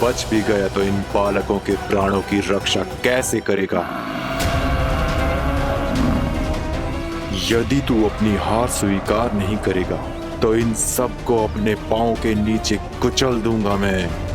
बच भी गया तो इन बालकों के प्राणों की रक्षा कैसे करेगा? यदि तू अपनी हार स्वीकार नहीं करेगा तो इन सबको अपने पांव के नीचे कुचल दूंगा मैं।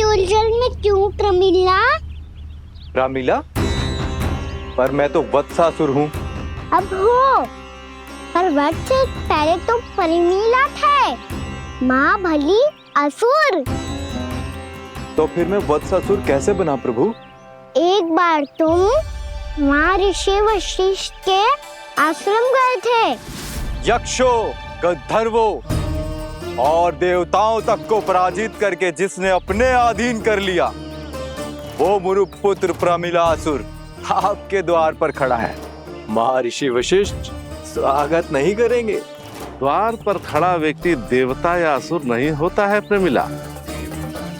उलझन में क्यों प्रमिला? रामीला, पर मैं तो वत्सासुर हूँ। अब हो, पर वत्स से पहले तो प्रमिला थे, माँ भली असुर। तो फिर मैं वत्सासुर कैसे बना प्रभु? एक बार तुम महर्षि वशिष्ठ के आश्रम गए थे। यक्षों, गंधर्वों और देवताओं तक को पराजित करके जिसने अपने अधीन कर लिया, वो मुरुपुत्र प्रमिलासुर आपके द्वार पर खड़ा है। महर्षि वशिष्ठ स्वागत नहीं करेंगे? द्वार पर खड़ा व्यक्ति देवता या असुर नहीं होता है प्रमिला,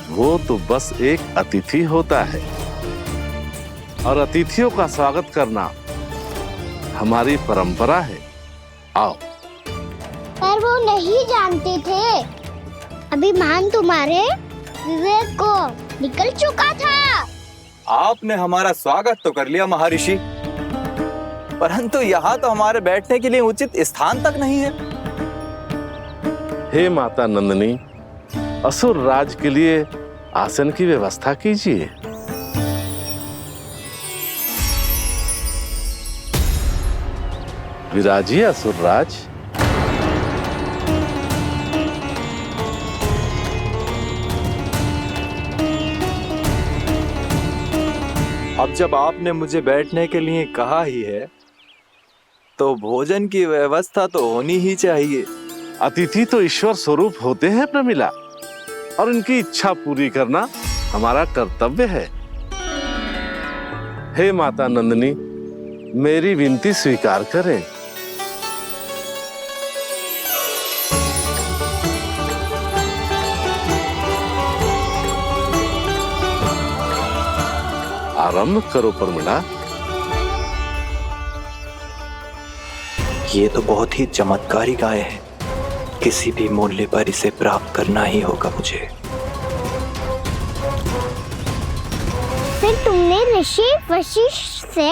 वो तो बस एक अतिथि होता है और अतिथियों का स्वागत करना हमारी परंपरा है। आओ। पर वो नहीं जानते थे, अभिमान तुम्हारे विवेक को निकल चुका था। आपने हमारा स्वागत तो कर लिया महर्षि, परंतु यहाँ तो हमारे बैठने के लिए उचित स्थान तक नहीं है। हे माता नंदिनी, असुर राज के लिए आसन की व्यवस्था कीजिए। विराजिए असुर राज। अब जब आपने मुझे बैठने के लिए कहा ही है, तो भोजन की व्यवस्था तो होनी ही चाहिए। अतिथि तो ईश्वर स्वरूप होते हैं प्रमिला, और उनकी इच्छा पूरी करना हमारा कर्तव्य है। हे माता नंदिनी, मेरी विनती स्वीकार करें। आरंभ करो प्रमिला। ये तो बहुत ही चमत्कारी गाय है, किसी भी मूल्य पर इसे प्राप्त करना ही होगा मुझे। फिर तुमने ऋषि वशिष्ठ से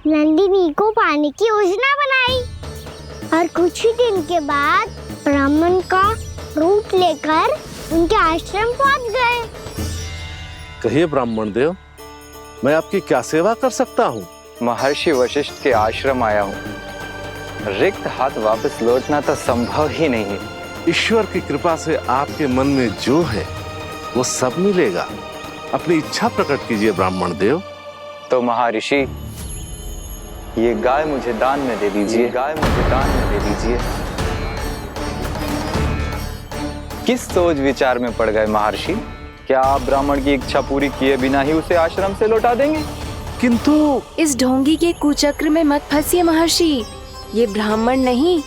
नंदिनी को पाने की योजना बनाई और कुछ ही दिन के बाद ब्राह्मण का रूप लेकर उनके आश्रम पहुंच गए। कहिए ब्राह्मण देव, मैं आपकी क्या सेवा कर सकता हूँ? महर्षि वशिष्ठ के आश्रम आया हूँ। रिक्त हाथ वापस लौटना तो संभव ही नहीं है। ईश्वर की कृपा से आपके मन में जो है वो सब मिलेगा। अपनी इच्छा प्रकट कीजिए ब्राह्मण देव। तो महर्षि, ये गाय मुझे दान में दे दीजिए। गाय मुझे दान में दे दीजिए। किस सोच विचार में पड़ गए महर्षि? क्या आप ब्राह्मण की इच्छा पूरी किए बिना ही उसे आश्रम से लौटा देंगे? किंतु इस ढोंगी के कुचक्र में मत फंसिए महर्षि। ये ब्राह्मण नहीं,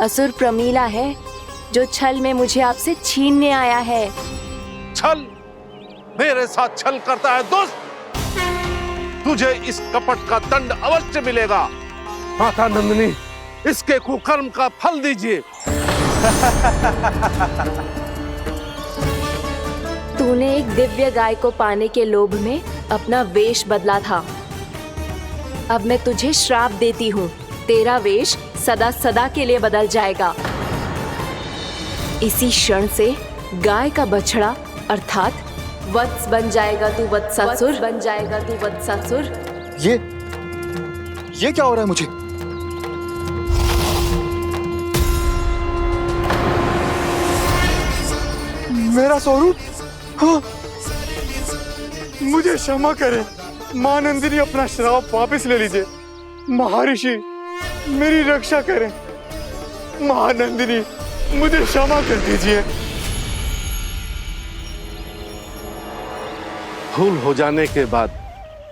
असुर प्रमिला है, जो छल में मुझे आपसे छीनने आया है। छल? मेरे साथ छल करता है दुष्ट? तुझे इस कपट का दंड अवश्य मिलेगा। माता नंदिनी, इसके कुकर्म का फल दीजिए। तूने एक दिव्य गाय को पाने के लोभ में अपना वेश बदला था। अब मैं तुझे श्राप देती हूँ, तेरा वेश सदा सदा के लिए बदल जाएगा। इसी क्षण से गाय का बछड़ा अर्थात वत्स बन जाएगा तू वत्सासुर, बन जाएगा तू वत्सासुर। ये क्या हो रहा है मुझे? मेरा स्वरूप, हाँ। मुझे क्षमा करें मां नंदिनी, अपना श्राप वापस ले लीजिए। महर्षि मेरी रक्षा करें। महानंदिनी मुझे क्षमा कर दीजिए। भूल हो जाने के बाद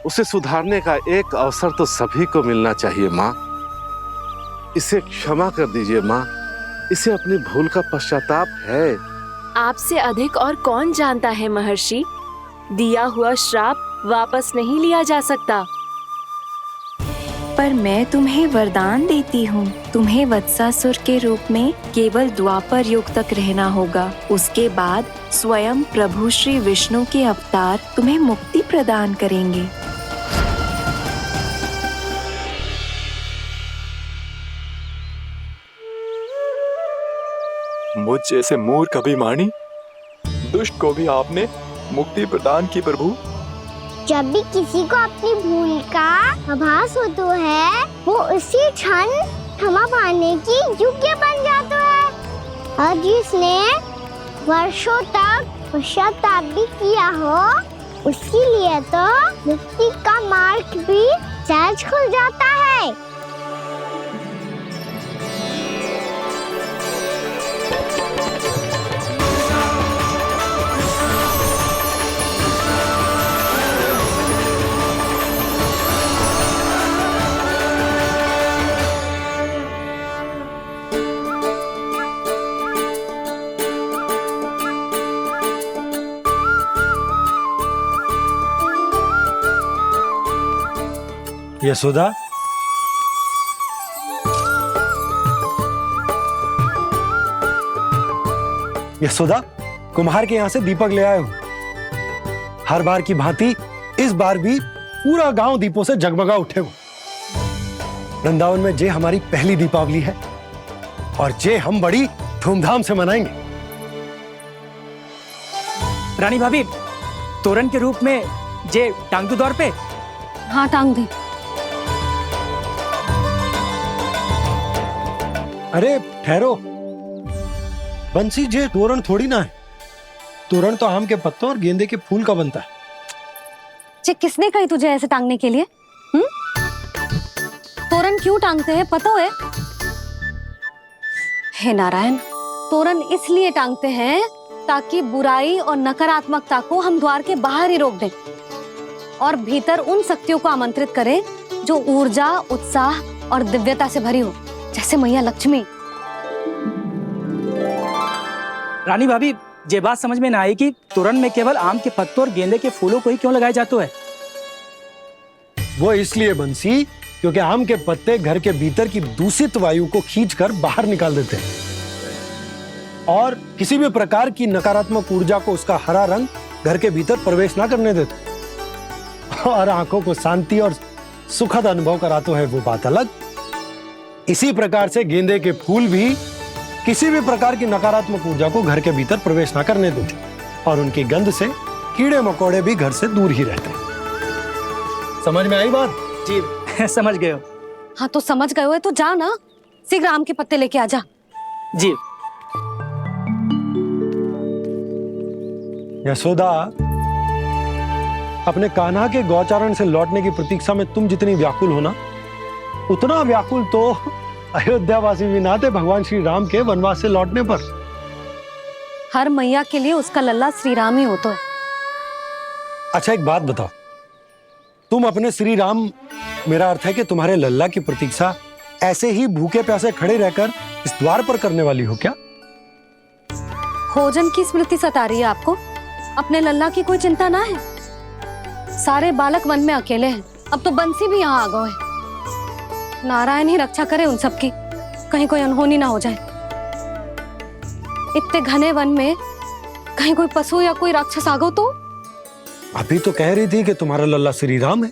उसे सुधारने का एक अवसर तो सभी को मिलना चाहिए माँ। इसे क्षमा कर दीजिए माँ, इसे अपनी भूल का पश्चाताप है। आपसे अधिक और कौन जानता है महर्षि, दिया हुआ श्राप वापस नहीं लिया जा सकता। पर मैं तुम्हें वरदान देती हूँ, तुम्हें वत्सासुर के रूप में केवल द्वापर युग तक रहना होगा। उसके बाद स्वयं प्रभु श्री विष्णु के अवतार तुम्हें मुक्ति प्रदान करेंगे। मुझ जैसे मूर्ख अभिमानी दुष्ट को भी आपने मुक्ति प्रदान की प्रभु। जब भी किसी को अपनी भूल का आभास होता है, वो उसी क्षण क्षमा पाने की योग्य बन जाता है। और जिसने वर्षों तक पश्चाताप भी किया हो, उसके लिए तो मुक्ति का मार्ग भी सहज खुल जाता है। यशोदा, यशोदा, कुम्हार के यहाँ से दीपक ले आए हूं। हर बार की भांति इस बार भी पूरा गांव दीपों से जगमगा उठे हो। वृंदावन में जे हमारी पहली दीपावली है और जे हम बड़ी धूमधाम से मनाएंगे। रानी भाभी, तोरण के रूप में जे टांग दो दौर पे। हाँ, टांग दे। अरे ठहरो, बंसी, जे तोरण थोड़ी ना है। तोरण तो आम के पत्तों और गेंदे के फूल का बनता है। किसने कही तुझे ऐसे टांगने के लिए? तोरण क्यों टांगते हैं पता है? हे नारायण, तोरण इसलिए टांगते हैं ताकि बुराई और नकारात्मकता को हम द्वार के बाहर ही रोक दें और भीतर उन शक्तियों को आमंत्रित करें जो ऊर्जा, उत्साह और दिव्यता से भरी हो, जैसे मैया लक्ष्मी। रानी भाभी, ये बात समझ में ना आई कि तोरण में केवल आम के पत्तों और गेंदे के फूलों को ही क्यों लगाया जाता है? वो इसलिए बंसी, क्योंकि आम के पत्ते घर के भीतर की दूषित वायु को खींचकर बाहर निकाल देते हैं और किसी भी प्रकार की नकारात्मक ऊर्जा को उसका हरा रंग घर के भीतर प्रवेश ना करने देते और आंखों को शांति और सुखद अनुभव कराता है, वो बात अलग। इसी प्रकार से गेंदे के फूल भी किसी भी प्रकार की नकारात्मक ऊर्जा को घर के भीतर प्रवेश ना करने देते और उनकी गंध से कीड़े मकोड़े भी घर से दूर ही रहते हैं। समझ में आई बात? जी समझ गए हो। हाँ, तो समझ गए हो तो जा ना, शीघ्र आम के पत्ते लेके आ जा। जी। यशोदा, अपने कान्हा के गौचारण से लौटने की प्रतीक्षा में तुम जितनी व्याकुल हो ना, उतना व्याकुल तो अयोध्यावासी भी ना थे भगवान श्री राम के वनवास से लौटने पर। हर मैया के लिए उसका लल्ला श्री राम ही होता है। अच्छा, एक बात बताओ, तुम अपने श्री राम, मेरा अर्थ है कि तुम्हारे लल्ला की प्रतीक्षा ऐसे ही भूखे प्यासे खड़े रहकर इस द्वार पर करने वाली हो क्या? भोजन की स्मृति सता रही है आपको? अपने लल्ला की कोई चिंता ना है। सारे बालक वन में अकेले हैं, अब तो बंसी भी यहाँ आ गए हैं। नारायण ही रक्षा करे उन सबकी, कहीं कोई अनहोनी ना हो जाए। इतने घने वन में कहीं कोई पशु या कोई राक्षस आ गो तो? अभी तो कह रही थी कि तुम्हारा लल्ला श्री राम है।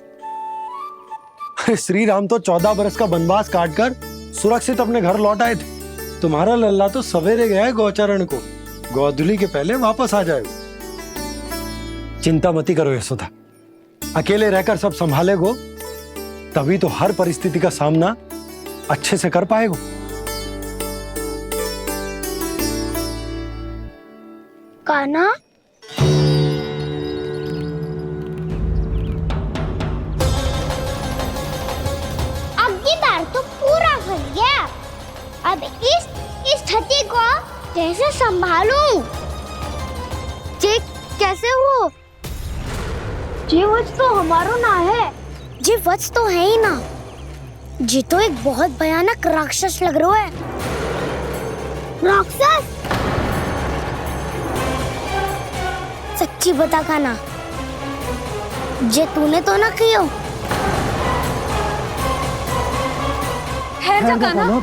श्री राम तो 14 बरस का वनवास काटकर सुरक्षित अपने घर लौट आए थे। तुम्हारा लल्ला तो सवेरे गया है गौचरण को, गोधूली के पहले वापस आ जाएगा। चिंता मती करो यशोदा, अकेले रहकर सब संभालेगो तभी तो हर परिस्थिति का सामना अच्छे से कर पाएगा। कान्हा, अब की बार तो पूरा फंस गया। अब इस छठी को कैसे संभालूं? ये कैसे हो? ये वच तो हमारो ना है। ये वच तो है ही ना। ये तो एक बहुत भयानक राक्षस लग रहा है। राक्षस? सच्ची बता कान्हा, जे तूने तो ना कियो? ठहर जा कान्हा,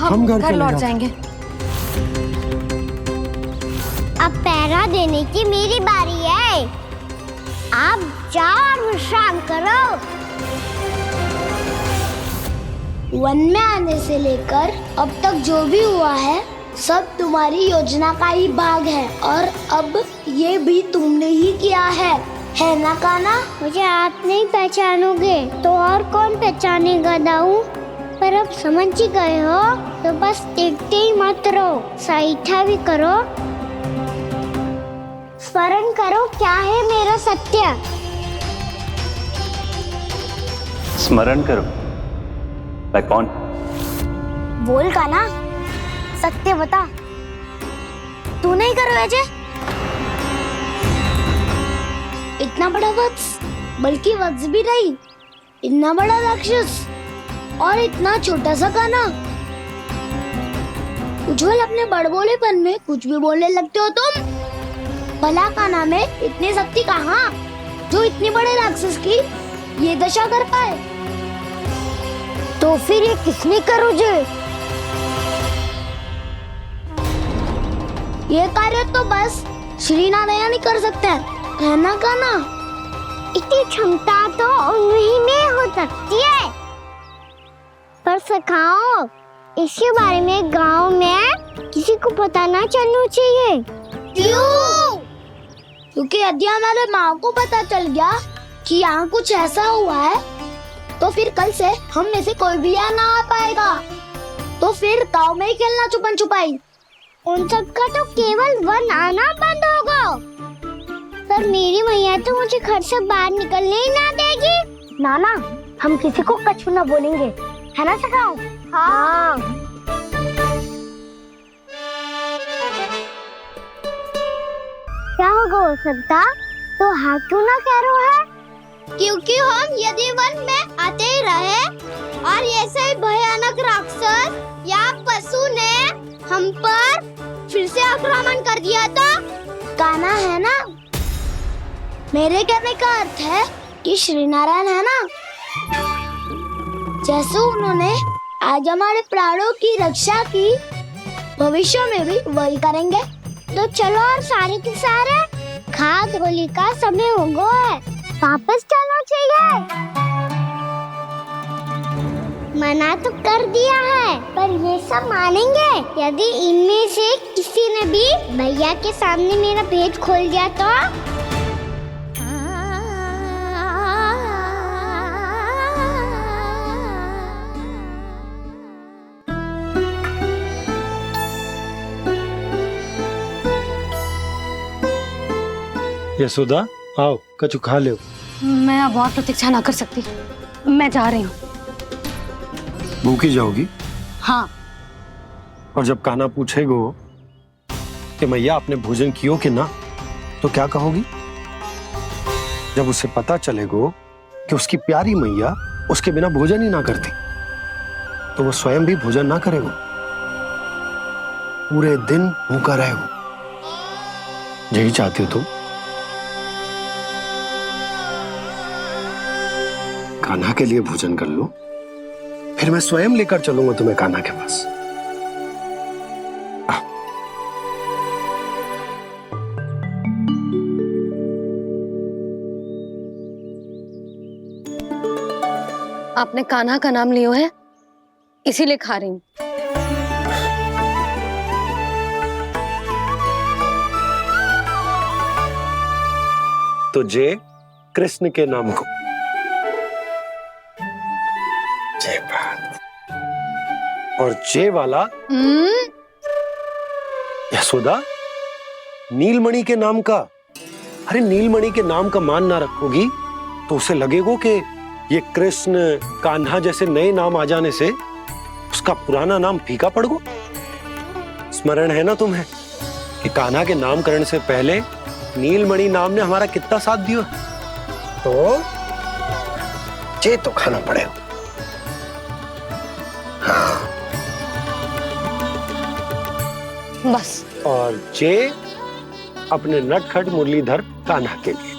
हम घर लौट जाएंगे। अब पहरा देने की मेरी बारी है। आप जाओ और विश्राम करो। वन में आने से लेकर अब तक जो भी हुआ है सब तुम्हारी योजना का ही भाग है, और अब ये भी तुमने ही किया है ना कान्हा? मुझे आप नहीं पहचानोगे तो और कौन पहचानेगा दाऊ? पर अब समझ ही गए हो तो बस देखते ही मत रहो, सईठा भी करो। स्मरण करो क्या है मेरा सत्य। स्मरण करो। मैं कौन? बोल कान्हा, सत्य बता। तू नहीं करो अजय? इतना बड़ा वत्स, बल्कि वत्स भी नहीं, इतना बड़ा राक्षस और इतना छोटा सा कान्हा। उज्जवल, अपने बड़बोलेपन में कुछ भी बोलने लगते हो तुम। भला कान्हा में इतनी शक्ति कहाँ जो इतने बड़े राक्षस की ये दशा कर पाए? तो फिर ये किसने करो जे? ये कार्य तो बस श्री नारायण ही कर सकते हैं, है ना कान्हा? इतनी क्षमता तो उन्हीं में हो सकती है, पर सिखाओ इसके बारे में गांव में किसी को पता ना चलना चाहिए। क्यों? क्योंकि यदि हमारे माँ को पता चल गया कि यहाँ कुछ ऐसा हुआ है तो फिर कल से हम में से कोई भी यहाँ ना आ पाएगा। तो फिर गांव में ही खेलना छुपन छुपाई। उन सब का तो केवल वन आना बंद होगा। पर मेरी मैया तो मुझे घर से बाहर निकलने ही ना देगी। नाना, हम किसी को कछु ना बोलेंगे, है ना सखाओ? हाँ। क्या होगा हो सकता? तो हाँ क्यों ना कह रहा है? क्योंकि हम यदि वन में आते ही रहे और ऐसे ही भयानक राक्षस या पशु ने हम पर फिर से आक्रमण कर दिया तो कान्हा, है ना? मेरे कहने का अर्थ है कि श्री नारायण है ना, जैसे उन्होंने आज हमारे प्राणों की रक्षा की, भविष्य में भी वही करेंगे। तो चलो और सारे के सारे खाद होली का समय हो गया है, वापस चलना चाहिए। मना तो कर दिया है, पर ये सब मानेंगे यदि इनमें से किसी ने भी भैया के सामने मेरा पेट खोल दिया तो? यशोदा, आओ कछु खा लो। मैं अब और प्रतीक्षा ना कर सकती, मैं जा रही हूँ। भूखी जाओगी? हाँ। और जब कान्हा पूछेगो कि मैया आपने भोजन कियो कि ना, तो क्या कहोगी? जब उसे पता चलेगो कि उसकी प्यारी मैया उसके बिना भोजन ही ना करती, तो वो स्वयं भी भोजन ना करेगो, पूरे दिन भूखा रहेगो। यही चाहती हो तुम? कान्हा के लिए भोजन कर लो, फिर मैं स्वयं लेकर चलूंगा तुम्हें कान्हा के पास। आपने कान्हा का नाम लियो है, इसीलिए खा रही हूँ। तो जय कृष्ण के नाम को। ये बात। और जे वाला यशोदा, नीलमणि के नाम का, अरे नीलमणि के नाम का मान ना रखोगी तो उसे लगेगा कि ये कृष्ण कान्हा जैसे नए नाम आ जाने से उसका पुराना नाम फीका पड़ गो। स्मरण है ना तुम्हें कि कान्हा के नामकरण से पहले नीलमणि नाम ने हमारा कितना साथ दिया। तो जे तो खाना पड़ेगा। हाँ। बस। और जे अपने नटखट मुरलीधर कान्हा के लिए।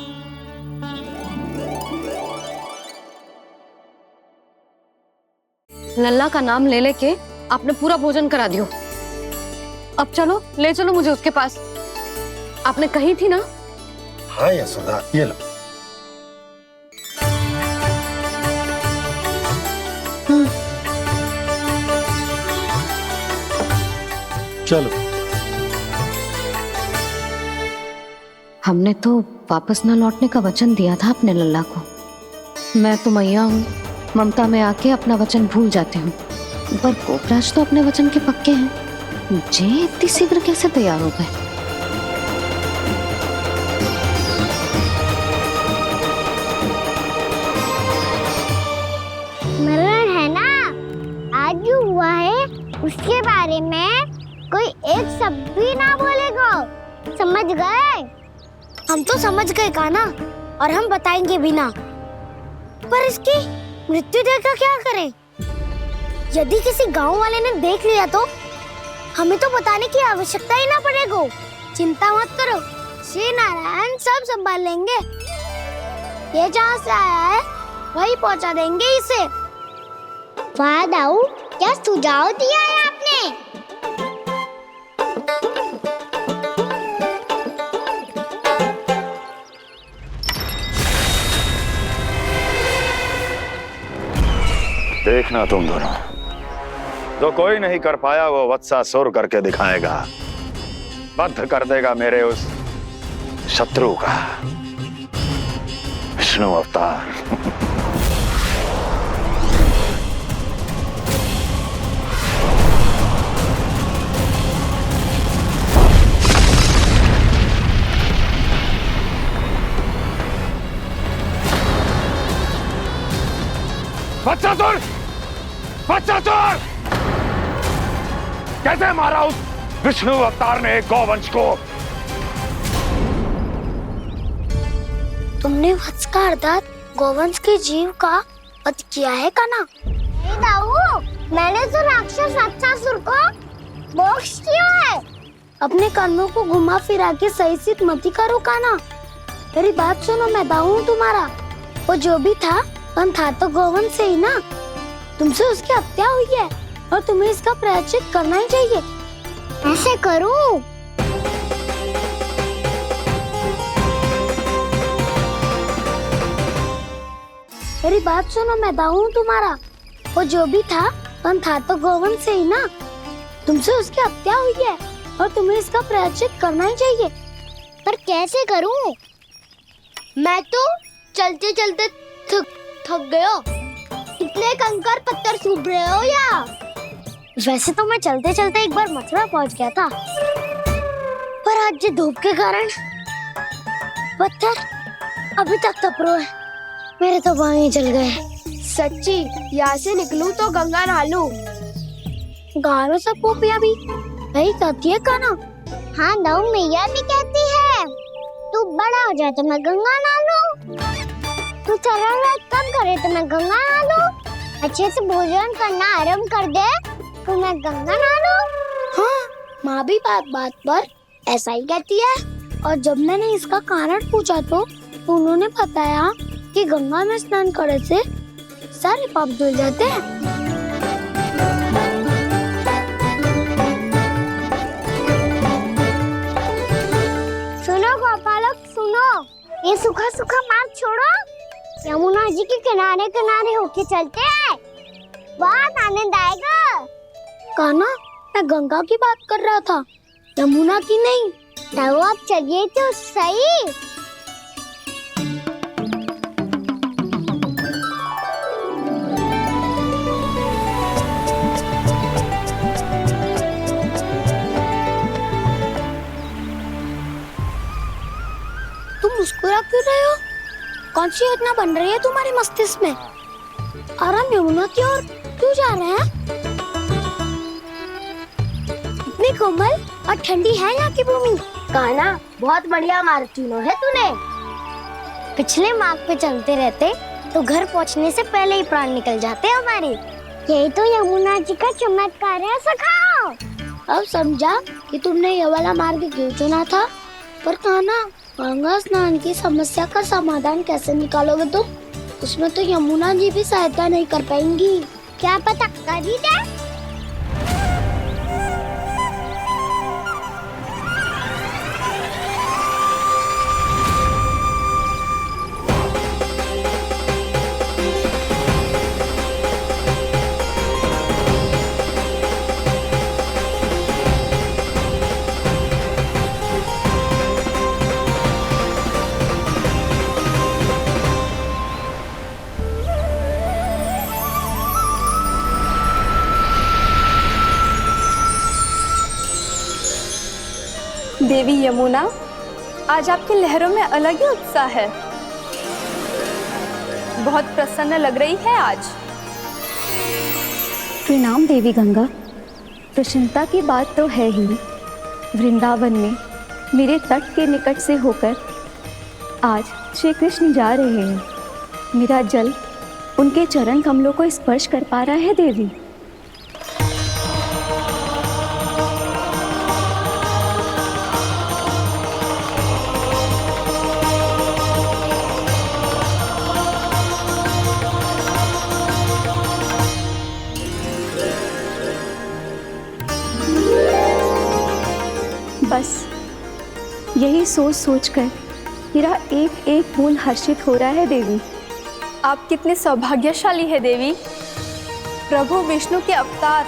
लल्ला का नाम ले लेके आपने पूरा भोजन करा दियो। अब चलो, ले चलो मुझे उसके पास। आपने कही थी ना। हाँ यशोदा, ये लो। चलो। हमने तो वापस न लौटने का वचन दिया था अपने लल्ला को। मैं तो मैया हूँ, ममता में आके अपना वचन भूल जाती हूँ, पर गोपराज तो अपने वचन के पक्के हैं। जे इतनी शीघ्र कैसे तैयार हो गए? मरण है ना, आज जो हुआ है उसके बारे में कोई एक शब्द भी ना बोलेगा, समझ गए? हम तो समझ गए कान्हा, और हम बताएंगे भी ना। पर इसकी मृत्यु देखकर क्या करें? यदि किसी गांव वाले ने देख लिया तो हमें तो बताने की आवश्यकता ही ना पड़ेगा। चिंता मत करो, श्री नारायण सब संभाल लेंगे। ये जहाँ से आया है वही पहुँचा देंगे इसे। वाह दाऊ, क्या सुझाव दिया है आपने? देखना तुम दोनों, जो कोई नहीं कर पाया वो वत्सासुर करके दिखाएगा। बद्ध कर देगा मेरे उस शत्रु का विष्णु अवतार। वत्सासुर! वत्सासुर! कैसे मारा उस विष्णु अवतार ने गौवंश को? तुमने वत्स का अर्थात गौवंश के जीव का वध किया है कान्हा? नहीं दाऊ, मैंने तो राक्षस वत्सासुर को मोक्ष दिया है। अपने कर्मों को घुमा फिरा के सही सिद्ध मत करो कान्हा। मेरी बात सुनो, मैं दाऊ हूँ तुम्हारा। वो जो भी था पर था तो गौवंश से ही ना। तुमसे उसकी हत्या हुई है और तुम्हें इसका प्रायश्चित करना ही चाहिए। ऐसे करूं? मेरी बात सुनो, मैं दाऊ हूँ तुम्हारा। वो जो भी था पर था तो गौवंश से ही ना। तुमसे उसकी हत्या हुई है और तुम्हें इसका प्रायश्चित करना ही चाहिए। पर कैसे करूं? मैं तो चलते चलते थक गया। इतने कंकर पत्थर सूख रहे हो या? वैसे तो मैं चलते चलते एक बार मथुरा पहुंच गया था, पर आज ये धूप के कारण पत्थर अभी तक तप रहे हैं। मेरे तो पाँव ही जल गए। सच्ची, यहाँ से निकलूं तो गंगा नहा लूं। गारो सब पोपिया भी वही कहती है कान्हा। हाँ दाऊ, मैया भी कहती है तू बड़ा हो जाए तो मैं गंगा नहा लूं, तू चरण व्रत कम करे तो मैं गंगा नहा लूं, अच्छे से भोजन करना आरंभ कर दे तो मैं गंगा नहा लूं। हाँ, माँ भी बात बात पर ऐसा ही कहती है। और जब मैंने इसका कारण पूछा तो उन्होंने बताया कि गंगा में स्नान करने से सारे पाप धुल जाते हैं। सुनो गोपालक, सुनो, ये सूखा सूखा मार्ग छोड़ो, यमुना जी के किनारे किनारे होके चलते हैं, बहुत आनंद आएगा। कान्हा, मैं गंगा की बात कर रहा था, यमुना की नहीं। तो आप चलिए तो सही। कौन सी योजना बन रही है तुम्हारे मस्तिष्क में? और हम यमुना की ओर क्यों जा रहे हैं? इतनी कोमल और ठंडी है यहाँ की भूमि। कान्हा, बहुत बढ़िया मार्ग चुना है तूने। पिछले मार्ग पे चलते रहते तो घर पहुँचने से पहले ही प्राण निकल जाते हमारे। यही तो यमुना जी का चमत्कार है सखा। अब समझा कि तुमने ये वाला मार्ग क्यों चुना था। पर कान्हा, गंगा स्नान की समस्या का समाधान कैसे निकालोगे तुम? उसमें तो यमुना जी भी सहायता नहीं कर पाएंगी। क्या पता कर ही दे। देवी यमुना, आज आपकी लहरों में अलग ही उत्साह है। बहुत प्रसन्न लग रही है आज। प्रणाम देवी गंगा। प्रसन्नता की बात तो है ही। वृंदावन में मेरे तट के निकट से होकर आज श्री कृष्ण जा रहे हैं। मेरा जल उनके चरण कमलों को स्पर्श कर पा रहा है देवी। बस यही सोच सोचकर मेरा एक एक मूल हर्षित हो रहा है देवी। आप कितने सौभाग्यशाली है देवी। प्रभु विष्णु के अवतार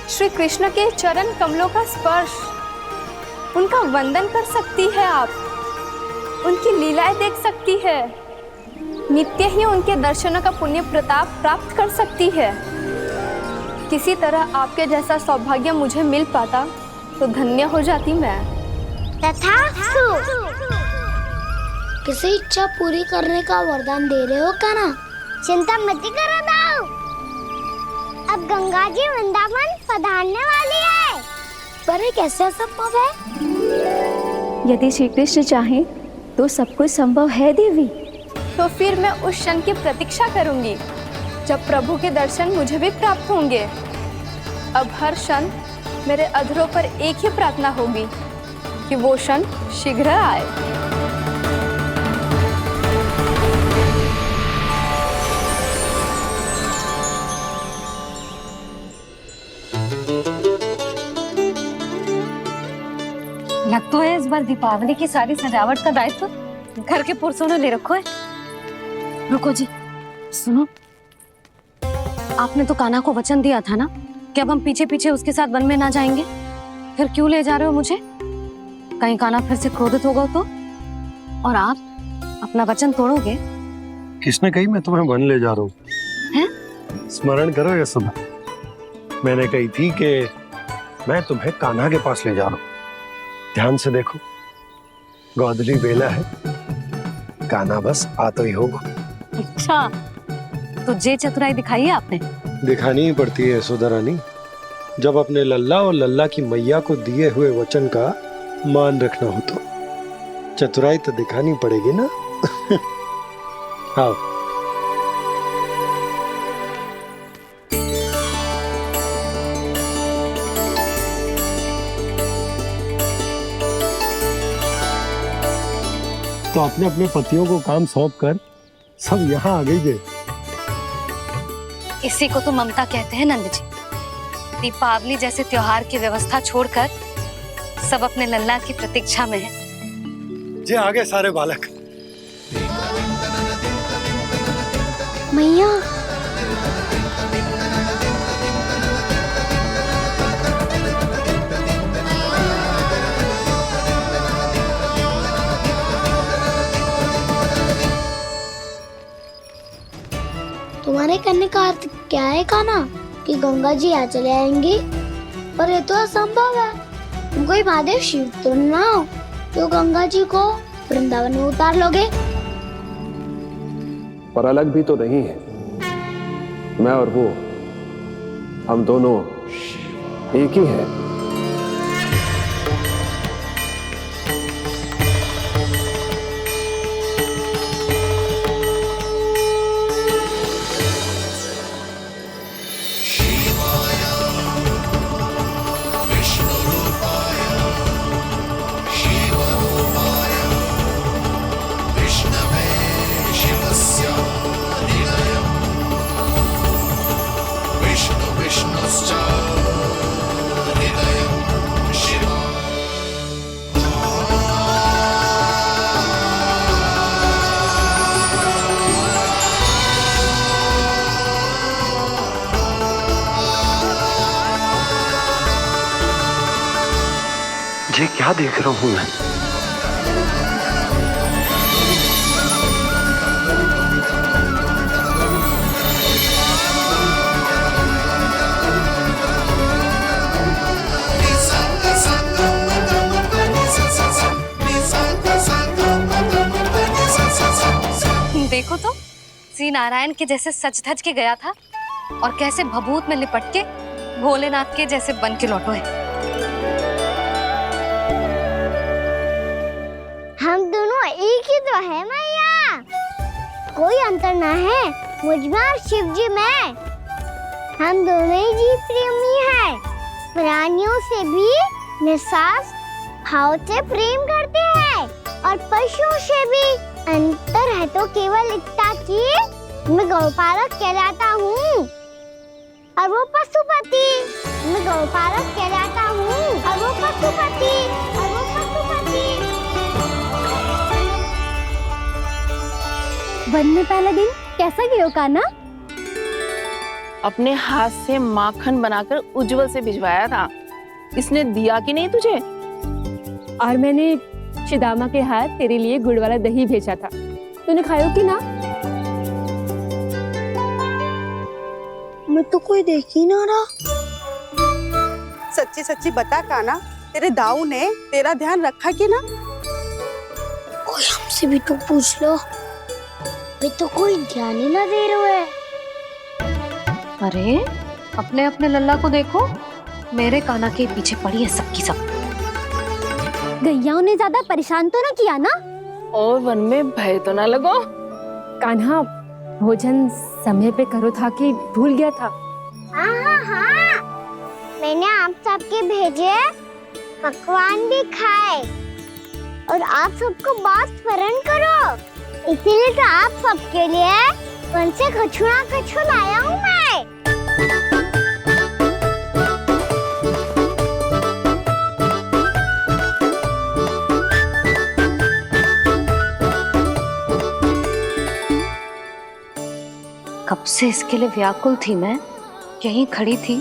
श्री कृष्ण के चरण कमलों का स्पर्श, उनका वंदन कर सकती है आप, उनकी लीलाएं देख सकती है, नित्य ही उनके दर्शनों का पुण्य प्रताप प्राप्त कर सकती है। किसी तरह आपके जैसा सौभाग्य मुझे मिल पाता तो धन्य हो जाती मैं। तथास्तु। किसी इच्छा पूरी करने का वरदान दे रहे हो कान्हा? चिंता मत करो दाऊ। अब गंगा जी वृंदावन पधारने वाली है। पर ये कैसे संभव है? यदि श्री कृष्ण चाहे तो सब कुछ संभव है देवी। तो फिर मैं उस क्षण की प्रतीक्षा करूंगी जब प्रभु के दर्शन मुझे भी प्राप्त होंगे। अब हर क्षण मेरे अधरों पर एक ही प्रार्थना होगी कि वो क्षण शीघ्र आए। लग तो है इस बार दीपावली की सारी सजावट का दायित्व घर के पुरुषों ने ले रखो है। रुको जी, सुनो, आपने तो कान्हा को वचन दिया था ना कि अब हम पीछे पीछे उसके साथ वन में ना जाएंगे। फिर क्यों ले जा रहे हो मुझे? कहीं कान्हा फिर से क्रोधित होगा तो? और आप अपना वचन तोड़ोगे? किसने कही मैं तुम्हें वन ले जा रहा हूँ? हैं? स्मरण करो ये सुबह मैंने कही थी कि मैं तुम्हें कान्हा के पास ले जा रहा हूँ। ध्यान से देखो, गोदली बेला है, कान्हा बस आता ही होगा। अच्छा, तो जे चतुराई दिखाई है आपने? दिखानी ही पड़ती है यशोदा रानी, जब अपने लल्ला और लल्ला की मैया को दिए हुए वचन का मान रखना हो तो चतुराई तो दिखानी पड़ेगी ना। आओ। तो अपने अपने पतियों को काम सौंप कर सब यहाँ आ गई थे। इसी को तो ममता कहते हैं नंद जी। दीपावली जैसे त्योहार की व्यवस्था छोड़कर सब अपने लल्ला की प्रतीक्षा में हैं। जे आगे सारे बालक। मैया, तुम्हारे कहने का अर्थ क्या है कान्हा? कि गंगा जी यहाँ चले आएंगी? पर ये तो असंभव है। तुम कोई महादेव शिव तो ना हो तो गंगा जी को वृंदावन में उतार लोगे? पर अलग भी तो नहीं है। मैं और वो, हम दोनों एक ही हैं। ये क्या देख रहा हूं मैं? देखो तो श्री नारायण के जैसे सज धज के गया था और कैसे भभूत में लिपट के भोलेनाथ के जैसे बन के लौटो है। हम दोनों एक ही तो है मैया, कोई अंतर ना है मुझ में और शिव जी में। हम दोनों ही जीव प्रेमी हैं, प्राणियों से भी निस्वार्थ भाव से प्रेम करते हैं और पशुओं से भी। अंतर है तो केवल इतना कि मैं गौपालक कहलाता हूँ और वो पशुपति। मैं गौपालक कहलाता हूँ और वो पशुपति। वन में पहला दिन कैसा गया कान्हा? अपने हाथ से माखन बनाकर उज्जवल से भिजवाया था। इसने दिया कि नहीं तुझे? और मैंने शिदामा के हाथ तेरे लिए गुड़ वाला दही भेजा था, तूने खाया कि ना? मैं तो कोई देख ही ना रहा। सच्ची सच्ची बता कान्हा, तेरे दाऊ ने तेरा ध्यान रखा कि ना? कोई हमसे भी तो पूछ लो, मैं तो कोई ध्यान ही ना दे रहा है। अरे अपने अपने लल्ला को देखो, मेरे कान्हा के पीछे पड़ी है सबकी सब। गैयाओं ने ज्यादा परेशान तो ना किया ना? और वन में भय तो ना लगो? कान्हा भोजन समय पे करो था कि भूल गया था? हाँ, मैंने आप सबके भेजे पकवान भी खाए और आप सबको बात स्मरण करो, इसीलिए तो आप सबके लिए वन से कछु लाया हूँ मैं। कब से इसके लिए व्याकुल थी मैं, यहीं खड़ी थी,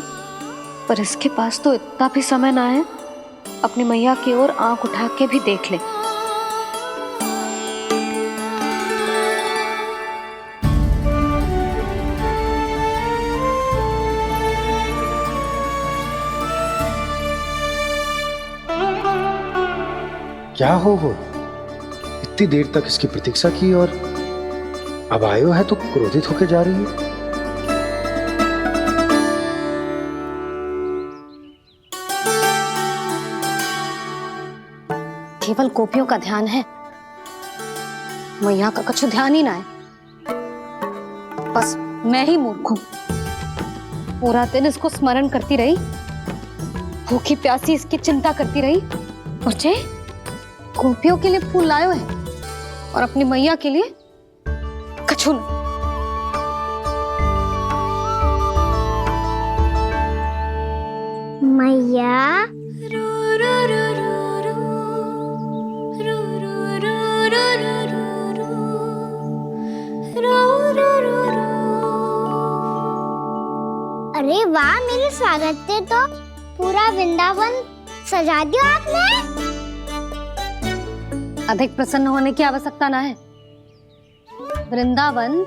पर इसके पास तो इतना भी समय ना है अपनी मैया की ओर आंख उठा के भी देख ले। क्या हो इतनी देर तक इसकी प्रतीक्षा की और अब आयो है तो क्रोधित होकर जा रही है। केवल गोपियों का ध्यान है, मैया का कुछ ध्यान ही ना है। बस मैं ही मूर्ख हूं, पूरा दिन इसको स्मरण करती रही, भूखी प्यासी इसकी चिंता करती रही, और जे गोपियों के लिए फूल लायो है और अपनी मैया के लिए कछु न। मैया अरे वाह, मेरे स्वागत से तो पूरा वृंदावन सजा दिया आपने। अधिक प्रसन्न होने की आवश्यकता ना है। वृंदावन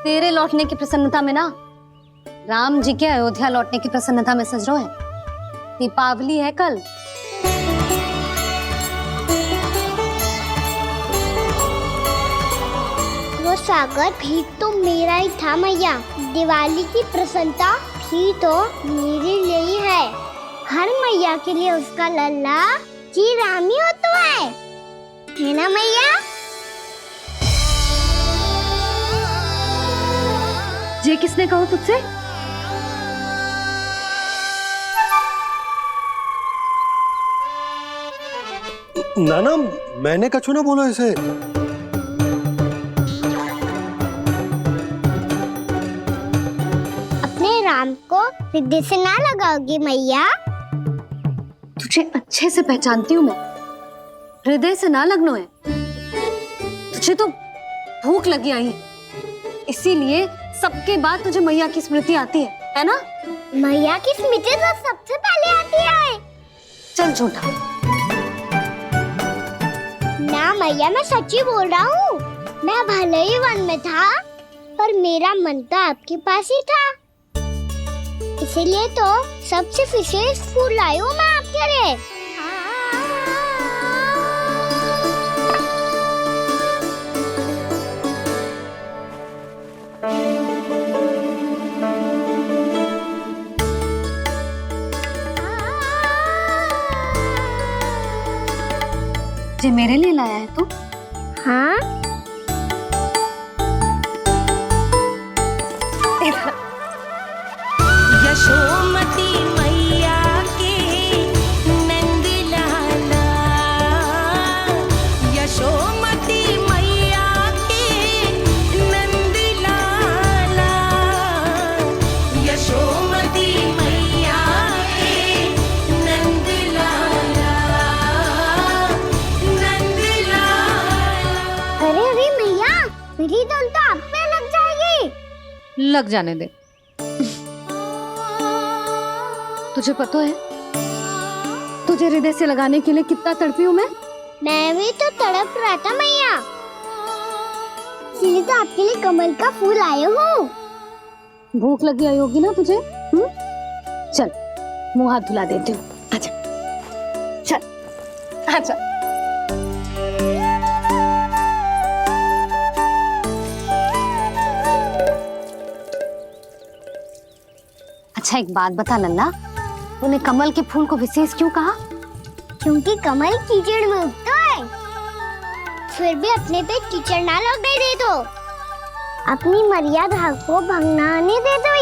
तेरे लौटने की प्रसन्नता में ना, राम जी के अयोध्या लौटने की प्रसन्नता में सज रहा है। दीपावली है कल। वो स्वागत भी तो मेरा ही था मैया। दिवाली की प्रसन्नता भी तो मेरे लिए ही है। हर मैया के लिए उसका लल्ला जी रामी होता है ना मैया? ये किसने कहा तुझसे? नाना, मैंने कछु ना बोलो इसे। अपने राम को हृदय से ना लगाओगी मैया? तुझे अच्छे से पहचानती हूँ मैं, हृदय से ना लगनो है। तुझे तो भूख लगी आई है, इसीलिए सबके बाद तुझे मैया की स्मृति आती है ना? मैया की स्मृति तो सबसे पहले आती है। चल झूठा। ना मैया, मैं सच्ची बोल रहा हूँ। मैं भले ही वन में था, पर मेरा मन तो आपके पास ही था। इसीलिए तो सबसे विशेष फूल लाई हूँ मैं आपके लिए। ये मेरे लिए लाया है तू? हाँ। यशोमती मैया के नंद लाला, यशोमती मैया के नंद लाला, यशोमती मैया के नंद लाला, नंद लाला। अरे अरे मैया, मेरी धुन तो आप पे लग जाएगी। लग जाने दे। तुझे पता है तुझे हृदय से लगाने के लिए कितना तड़पी हूँ मैं? मैं भी तो तड़प रहा था मैया, इसलिए तो आपके लिए कमल का फूल आए हूँ। भूख लगी आई होगी ना तुझे? चल मुंह हाथ धुला देती हूँ। आजा, चल आजा। अच्छा एक बात बता लल्ला, तूने कमल के फूल को विशेष क्यों कहा? क्योंकि कमल कीचड़ में उगता है, फिर भी अपने पे कीचड़ ना लगने दे दो। अपनी मर्यादा को भंगना नहीं दे दो।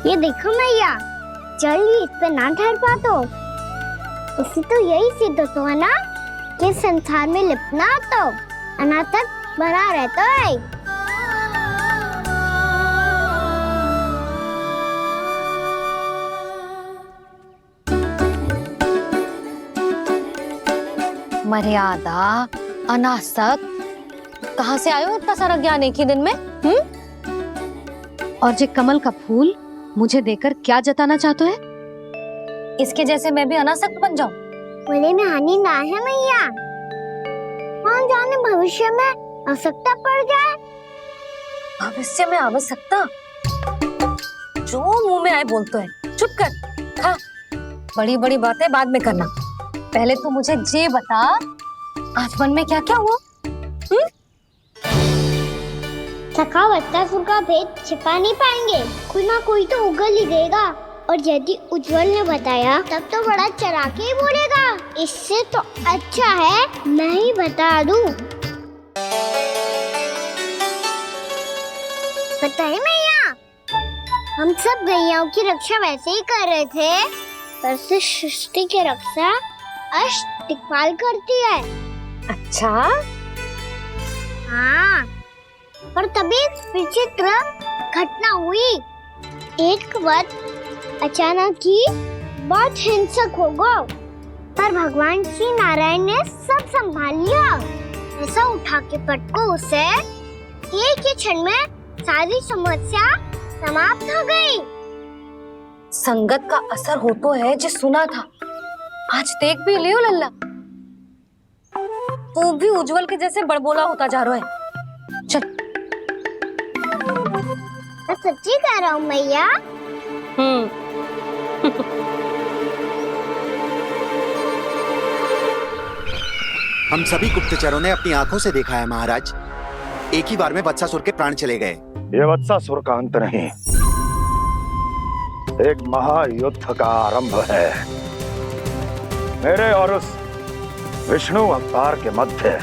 ये देखो मैया, जल भी इस पे ना ठहर पा तो उससे तो यही सिद्ध होता है ना कि संसार में लिपना तो अनाथक बना रहता है। मर्यादा, अनासक, कहाँ से आयो इतना सारा ज्ञान एक ही दिन में? और जे कमल का फूल मुझे देकर क्या जताना चाहते है? इसके जैसे मैं भी अनासक्त बन जाऊं? बोले में हानि ना है मैया, कौन जाने भविष्य में आवश्यकता पड़ जाए। भविष्य में आवश्यकता? जो मुंह में आए बोलते हैं। चुप कर। हाँ, बड़ी बड़ी बातें बाद में करना, पहले तो मुझे ये बता आज मन में क्या क्या हुआ? सखावत्तासुर का भेद छिपा नहीं पाएंगे, कोई ना कोई तो उगल ही देगा। और यदि उज्जवल ने बताया तब तो बड़ा चढ़ा के ही बोलेगा। इससे तो अच्छा है मैं ही बता दूं। पता है मैया, हम सब गैयाओं की रक्षा वैसे ही कर रहे थे, पर से सृष्टि की रक्षा अष्ट दिक्पाल करती है। अच्छा? हाँ, पर तभी विचित्र घटना हुई। एक वक्त अचानक ही बहुत हिंसक हो गया, पर भगवान श्री नारायण ने सब संभाल लिया। ऐसा उठा के पटको उसे, एक ही क्षण में सारी समस्या समाप्त हो गई। संगत का असर हो तो है जो सुना था, आज देख भी लियो लल्ला, तू भी उज्जवल के जैसे बड़बोला होता जा रहा है। चल। मैं सच्ची कह रहा हूँ मैया। हम सभी गुप्तचरों ने अपनी आंखों से देखा है महाराज। एक ही बार में वत्सासुर के प्राण चले गए। ये वत्सासुर का अंत नहीं, एक महायुद्ध का आरंभ है। मेरे और उस विष्णु अवतार के मध्य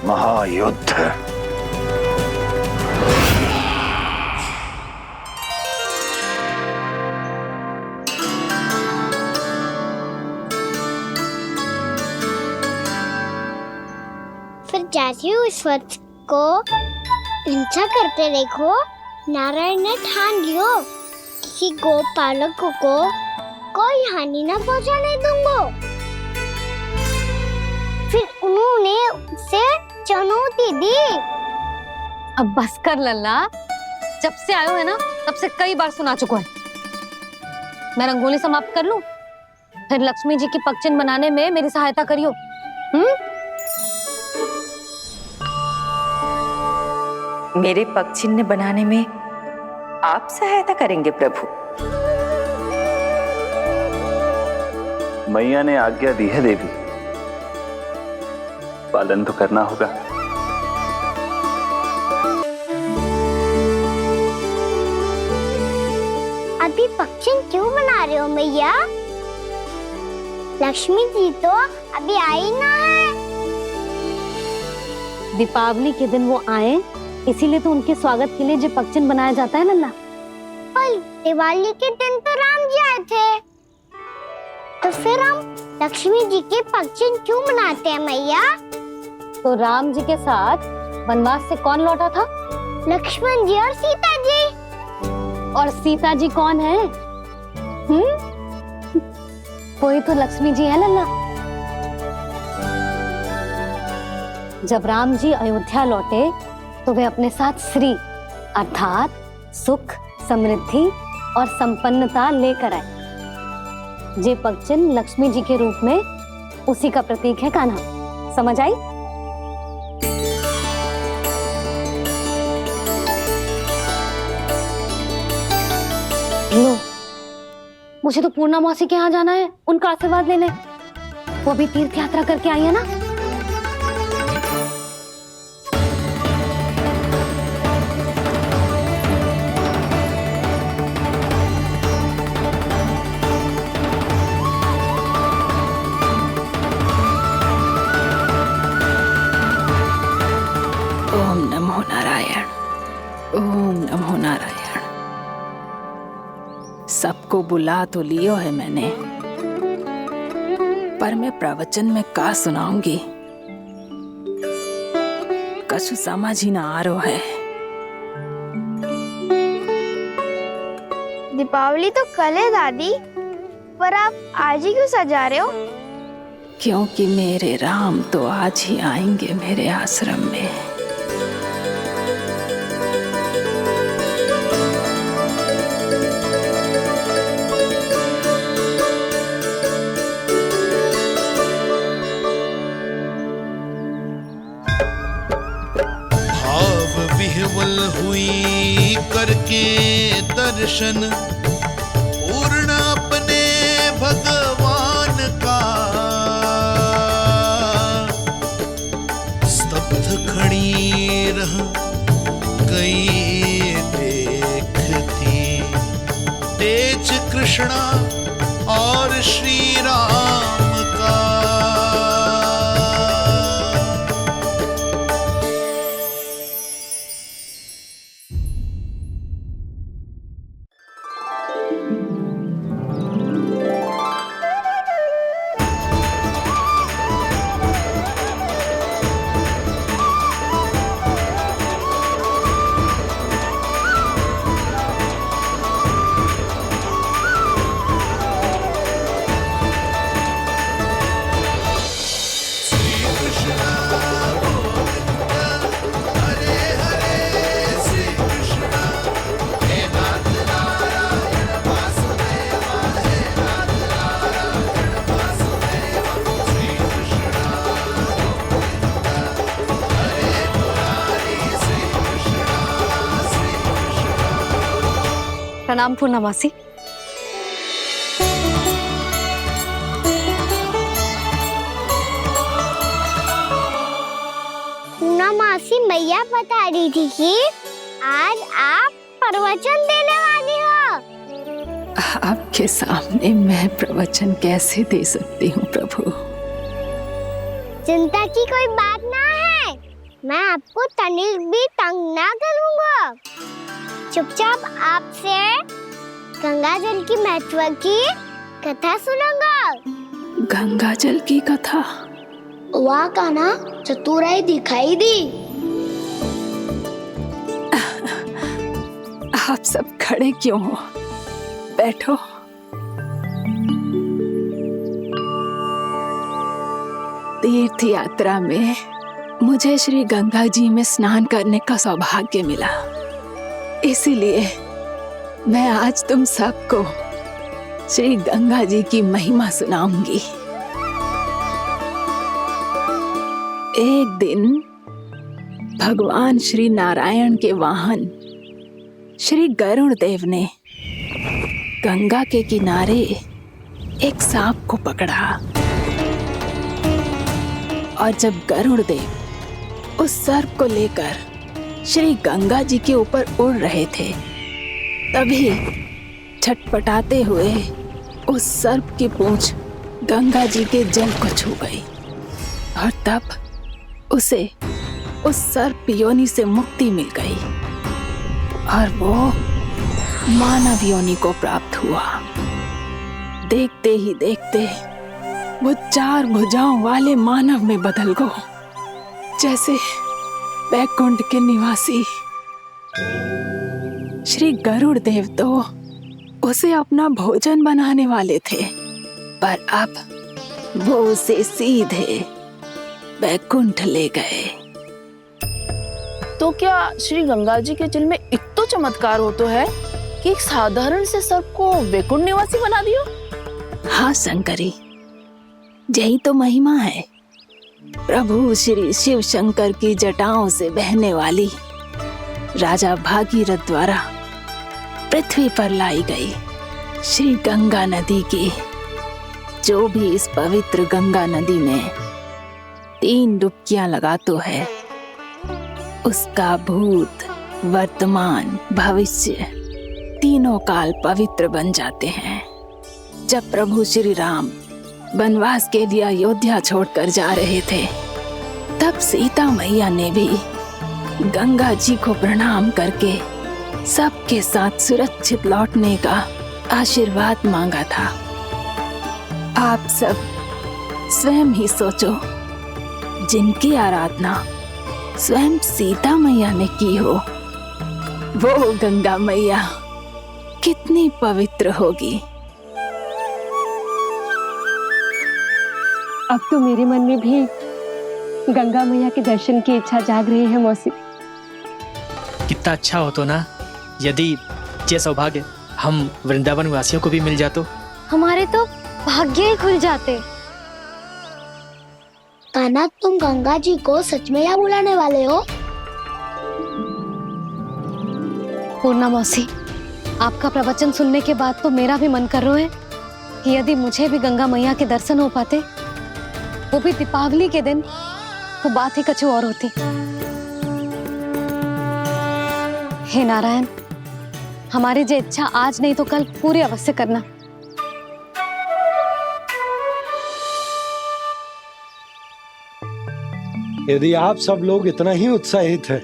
महायुद्ध। फिर जैसे ही उस वत्स को हिंसा करते देखो, नारायण ने ठान लियो किसी गोपालक को कोई हानि न पहुंचाने दूंगा। फिर उन्होंने उसे चुनौती दी। अब बस कर लल्ला, जब से आयो है ना तब से कई बार सुना चुका है। मैं रंगोली समाप्त कर लूं, फिर लक्ष्मी जी की पगचिन्ह बनाने में मेरी सहायता करियो। मेरे पगचिन्ह बनाने में आप सहायता करेंगे प्रभु? मैया ने आज्ञा दी है देवी, पालन तो करना होगा। अभी पगचिन्ह क्यों बना रहे हो मैया? लक्ष्मी जी तो अभी आई ना है। दीपावली के दिन वो आए, इसीलिए तो उनके स्वागत के लिए जो पगचिन्ह बनाया जाता है लल्ला। पर दिवाली के दिन तो राम जी आए थे, तो फिर हम लक्ष्मी जी के पगचिन्ह क्यों बनाते हैं मैया? तो राम जी के साथ वनवास से कौन लौटा था? लक्ष्मण जी और सीता जी। और सीता जी कौन है? वही तो लक्ष्मी जी है लल्ला। जब राम जी अयोध्या लौटे तो वे अपने साथ श्री अर्थात सुख, समृद्धि और संपन्नता लेकर आए। जे पगचिन्ह लक्ष्मी जी के रूप में उसी का प्रतीक है कान्हा। समझ आई? लो, मुझे तो पूर्णा मौसी के यहाँ जाना है, उनका आशीर्वाद लेने। वो भी तीर्थ यात्रा करके आई है ना। ओम नमो नारायण, ओम नमो नारायण। सबको बुला तो लियो है मैंने, पर मैं प्रवचन में का सुनाऊंगी, कछु समझ ही ना आ रहा है। दीपावली तो कल है दादी, पर आप आज ही क्यों सजा रहे हो? क्योंकि मेरे राम तो आज ही आएंगे मेरे आश्रम में। विह्वल हुई करके दर्शन, पूर्ण अपने भगवान का, स्तब्ध खड़ी रह गई देखती तेज कृष्णा और श्री राम का। प्रणाम पूर्णा मौसी। पूना मासी मैया बता रही थी कि आज आप प्रवचन देने वाली हो। आपके सामने मैं प्रवचन कैसे दे सकती हूँ प्रभु? चिंता की कोई बात ना है, मैं आपको तनिक भी तंग ना करूँगा। चुपचाप आपसे गंगा जल की महत्व की कथा सुनूंगा। गंगा जल की कथा? वहाँ का ना चतुराई दिखाई दी। आप सब खड़े क्यों हो? बैठो। तीर्थ यात्रा में मुझे श्री गंगा जी में स्नान करने का सौभाग्य मिला, इसीलिए मैं आज तुम सबको श्री गंगा जी की महिमा सुनाऊंगी। एक दिन भगवान श्री नारायण के वाहन श्री गरुड़ देव ने गंगा के किनारे एक सांप को पकड़ा, और जब गरुड़ देव उस सर्प को लेकर श्री गंगा जी के ऊपर उड़ रहे थे, तभी छटपटाते हुए उस सर्प की पूंछ गंगा जी के जल को छू गई, और तब उसे उस सर्प योनि से मुक्ति मिल गई और वो मानव योनि को प्राप्त हुआ। देखते ही देखते वो 4 भुजाओं वाले मानव में बदल गो, जैसे बैकुंठ के निवासी। श्री गरुड़ देव तो उसे अपना भोजन बनाने वाले थे, पर अब वो उसे सीधे बैकुंठ ले गए। तो क्या श्री गंगा जी के जल में इतना चमत्कार हो तो है कि एक साधारण से सर्प को वैकुंठ निवासी बना दियो? हाँ शंकरी, यही तो महिमा है। प्रभु श्री शिव शंकर की जटाओं से बहने वाली राजा भागीरथ द्वारा पृथ्वी पर लाई गई श्री गंगा नदी की, जो भी इस पवित्र गंगा नदी में 3 डुबकियां लगातो है, उसका भूत, वर्तमान, भविष्य तीनों काल पवित्र बन जाते हैं। जब प्रभु श्री राम वनवास के लिए अयोध्या छोड़कर जा रहे थे, तब सीता मैया ने भी गंगा जी को प्रणाम करके सबके साथ सुरक्षित लौटने का आशीर्वाद मांगा था। आप सब स्वयं ही सोचो, जिनकी आराधना स्वयं सीता मैया ने की हो, वो गंगा मैया कितनी पवित्र होगी। अब तो मेरे मन में भी गंगा मैया के दर्शन की इच्छा जाग रही है मौसी। कितना अच्छा हो तो ना यदि ये सौभाग्य हम वृंदावन वासियों को भी मिल जातो। हमारे तो भाग्य ही खुल जाते। कान्हा, तुम गंगा जी को सच में यहाँ बुलाने वाले हो? पूर्णा मौसी, आपका प्रवचन सुनने के बाद तो मेरा भी मन कर रहा है कि यदि मुझे भी गंगा मैया के दर्शन हो पाते, वो भी दीपावली के दिन, तो बात ही कुछ और होती। हे नारायण, हमारी जो इच्छा आज नहीं तो कल पूरी अवश्य करना। यदि आप सब लोग इतना ही उत्साहित हैं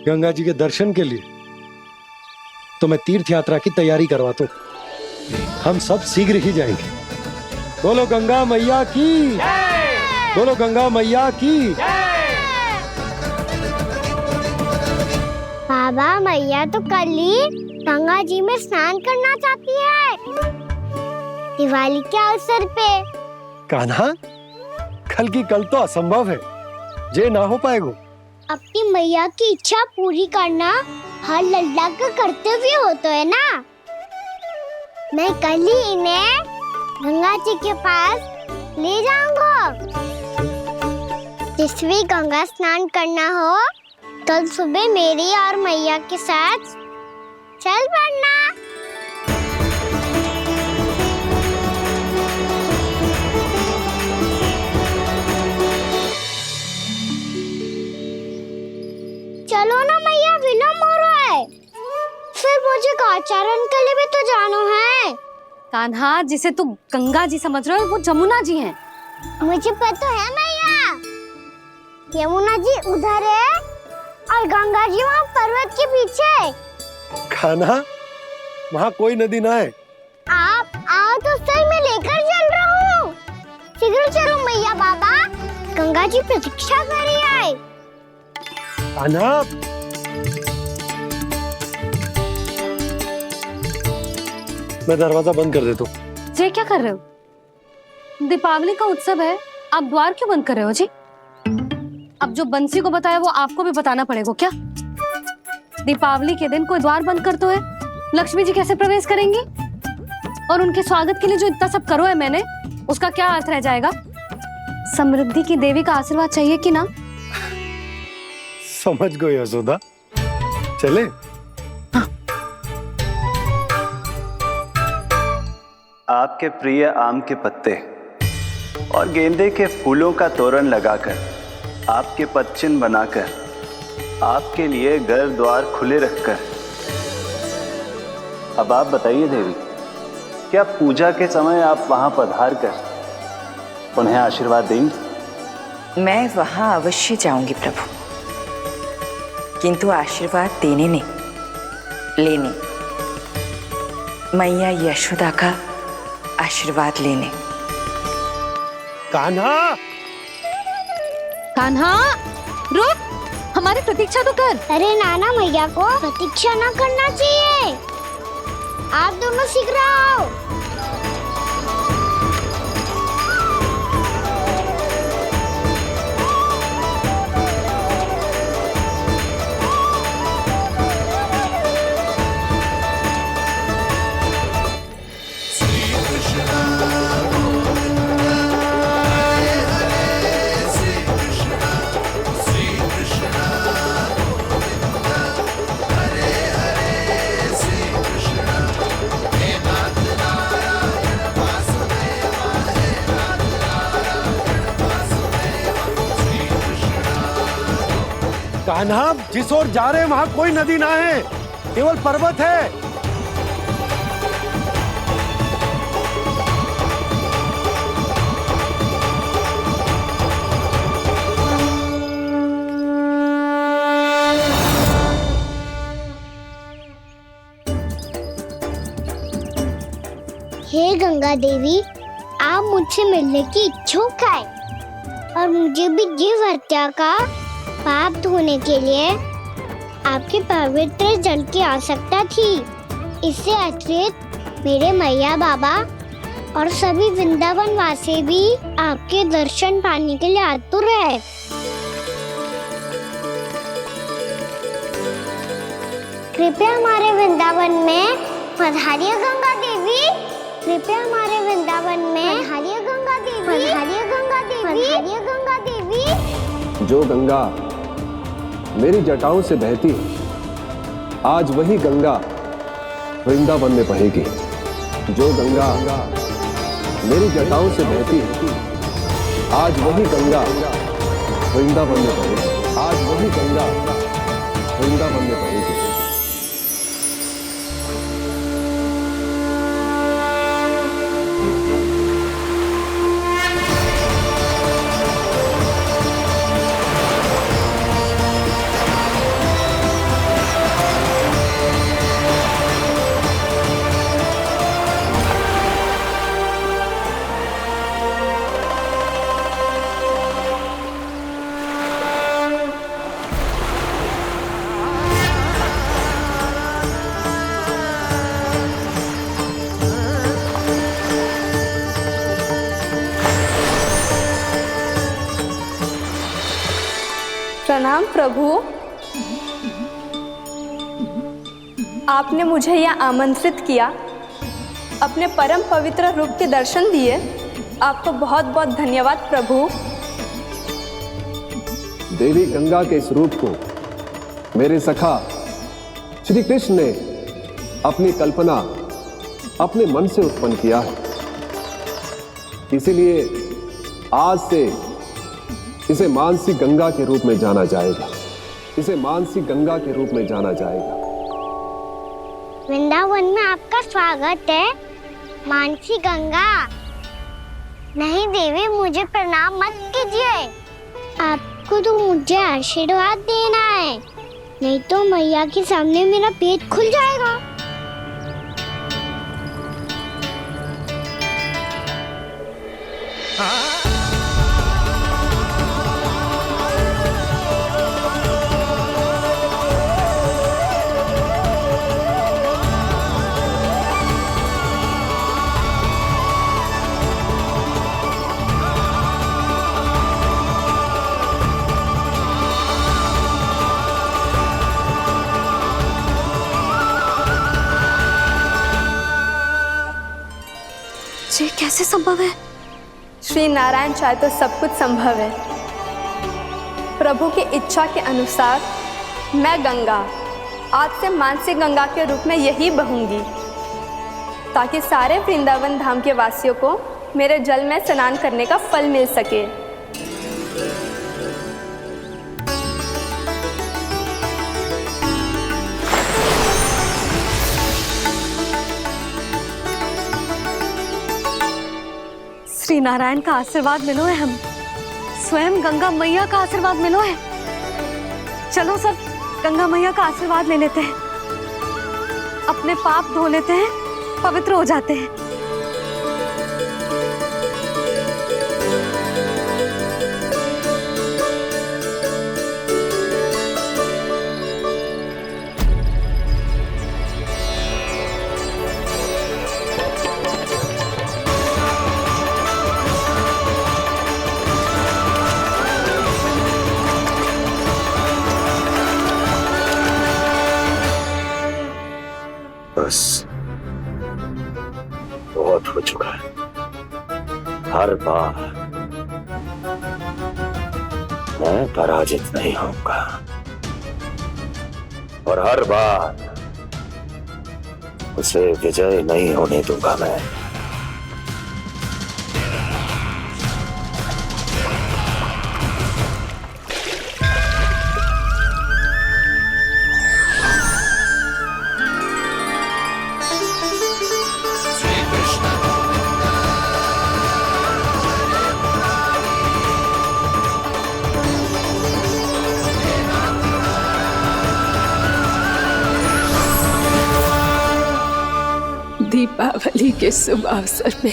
गंगा जी के दर्शन के लिए, तो मैं तीर्थ यात्रा की तैयारी करवाता हूँ। हम सब शीघ्र ही जाएंगे। बोलो गंगा मैया की, बोलो गंगा मैया की। बाबा, मैया तो कल ही गंगा जी में स्नान करना चाहती है, दिवाली के अवसर पे। कान्हा, कल की कल तो असंभव है, जे ना हो पाएगा। अपनी मैया की इच्छा पूरी करना हर लल्ला का कर्तव्य होता है ना। मैं कल ही इन्हें गंगा जी के पास ले जाऊंगा। जिस भी गंगा स्नान करना हो, कल सुबह मेरी और मैया के साथ चल पड़ना। चलो ना मैया, विलम्ब हो रहा है। फिर मुझे काचारण के लिए भी तो जाना है। कान्हा, जिसे तू गंगा जी समझ रहे हो वो जमुना जी हैं। मुझे पता है मैया, यमुना जी उधर है और गंगा जी वहाँ पर्वत के पीछे। कान्हा, वहाँ कोई नदी ना है। आप आओ तो सही, मैं लेकर चल रहा हूँ। शीघ्र चलो मैया बाबा, गंगा जी प्रतीक्षा कर रही है। कान्हा, मैं दरवाजा बंद कर देता हूँ। ये क्या कर रहे हो? दीपावली का उत्सव है, आप द्वार क्यों बंद कर रहे हो जी? अब जो बंसी को बताया वो आपको भी बताना पड़ेगा क्या? दीपावली के दिन कोई द्वार बंद कर तो है, लक्ष्मी जी कैसे प्रवेश करेंगी? और उनके स्वागत के लिए जो इतना सब करो है मैंने, उसका क्या अर्थ रह जाएगा? समृद्धि की देवी का आशीर्वाद चाहिए कि ना? समझ गई यशोदा, चले। आपके प्रिय आम के पत्ते और गेंदे के फूलों का तोरण लगाकर, आपके पदचिन्ह बनाकर, आपके लिए घर द्वार खुले रखकर, अब आप बताइए देवी, क्या पूजा के समय आप वहां पधार कर उन्हें आशीर्वाद देंगी? मैं वहां अवश्य जाऊंगी प्रभु, किंतु आशीर्वाद देने नहीं, लेने, मैया यशोदा का आशीर्वाद लेने। कान्हा, कान्हा, रुक, हमारी प्रतीक्षा तो कर। अरे नाना, मैया को प्रतीक्षा न करना चाहिए। आप दोनों सीख रहे हो। कान्हा, जिस ओर जा रहे हैं वहाँ कोई नदी ना है, केवल पर्वत है। हे गंगा देवी, आप मुझसे मिलने की इच्छुक है और मुझे भी जीव हत्या का पाप धोने के लिए आपके पवित्र जल की आवश्यकता थी। इससे अतिरिक्त मेरे मैया बाबा और सभी वृंदावन वासी भी आपके दर्शन पाने के लिए आतुर है। कृपया हमारे वृंदावन में पधारिए गंगा देवी। कृपया हमारे वृंदावन में पधारिए गंगा देवी। पधारिए गंगा देवी। पधारिए गंगा देवी। जो गंगा मेरी जटाओं से बहती है, आज वही गंगा वृंदावन में बहेगी। जो गंगा मेरी जटाओं से बहती है, आज वही गंगा वृंदावन में बहेगी। आज वही गंगा वृंदावन में बहेगी। प्रणाम प्रभु, आपने मुझे यहाँ आमंत्रित किया, अपने परम पवित्र रूप के दर्शन दिए, आपको बहुत बहुत धन्यवाद प्रभु। देवी गंगा के इस रूप को मेरे सखा श्री कृष्ण ने अपनी कल्पना अपने मन से उत्पन्न किया है, इसीलिए आज से इसे मानसी गंगा के रूप में जाना जाएगा। इसे मानसी गंगा के रूप में जाना जाएगा। वृंदावन में आपका स्वागत है मानसी गंगा। नहीं देवी, मुझे प्रणाम मत कीजिए। आपको तो मुझे आशीर्वाद देना है, नहीं तो मैया के सामने मेरा पेट खुल जाएगा। ये कैसे संभव है? श्री नारायण चाहे तो सब कुछ संभव है। प्रभु की इच्छा के अनुसार मैं गंगा आज से मानसी गंगा के रूप में यही बहूंगी, ताकि सारे वृंदावन धाम के वासियों को मेरे जल में स्नान करने का फल मिल सके। श्री नारायण का आशीर्वाद मिलो है, हम स्वयं गंगा मैया का आशीर्वाद मिलो है। चलो सब गंगा मैया का आशीर्वाद ले लेते हैं, अपने पाप धो लेते हैं, पवित्र हो जाते हैं। बस बहुत हो चुका है। हर बार मैं पराजित नहीं होऊंगा और हर बार उसे विजय नहीं होने दूंगा मैं। दीपावली के शुभ अवसर पे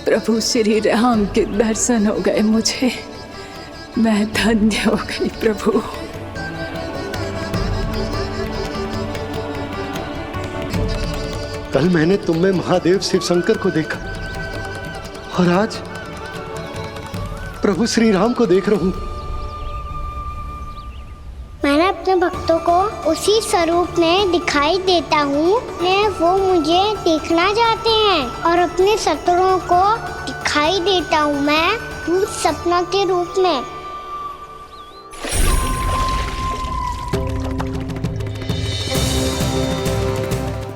प्रभु श्री राम के दर्शन हो गए मुझे। मैं धन्य हो गई प्रभु। कल मैंने तुम में महादेव शिव शंकर को देखा और आज प्रभु श्री राम को देख रहा हूं। मैंने अपने भक्तों को उसी स्वरूप में दिखाई देता हूँ, वो मुझे देखना चाहते हैं और अपने शत्रुओं को दिखाई देता हूँ मैं भूत सपना के रूप में।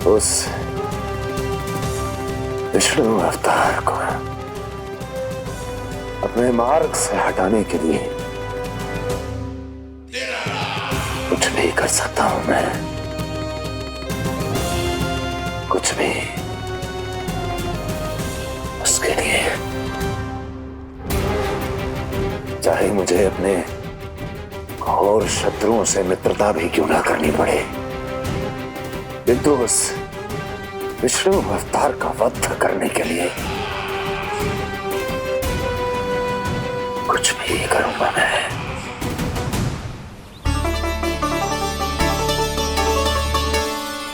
उस विष्णु अवतार को अपने मार्ग से हटाने के लिए कुछ भी कर सकता हूं मैं, कुछ भी। उसके लिए चाहे मुझे अपने घोर शत्रुओं से मित्रता भी क्यों ना करनी पड़े, किंतु उस विष्णु अवतार का वध करने के लिए कुछ भी करूंगा मैं।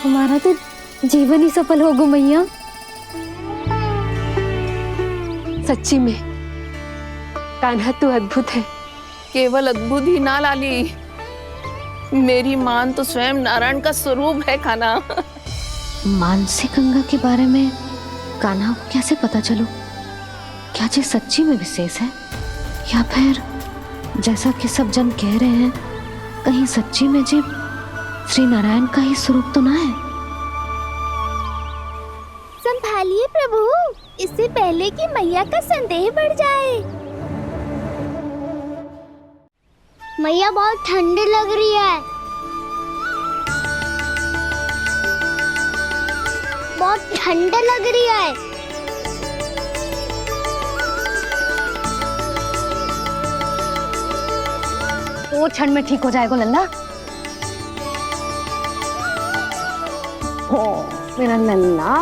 हमारा तो जीवन ही सफल हो गो मैया। सच्ची में कान्हा तू अद्भुत है। केवल अद्भुत ही ना लाली, मेरी मान तो स्वयं नारायण का स्वरूप है कान्हा। मानसी गंगा के बारे में कान्हा को कैसे पता चलो? क्या ये सच्ची में विशेष है या फिर जैसा कि सब जन कह रहे हैं, कहीं सच्ची में जी श्री नारायण का ही स्वरूप तो ना है? संभालिए प्रभु, इससे पहले कि मैया का संदेह बढ़ जाए। मैया बहुत ठंडी लग रही है। बहुत ठंडी लग रही है। वो क्षण में ठीक हो जाएगा लल्ला। ओ मेरा लल्ला।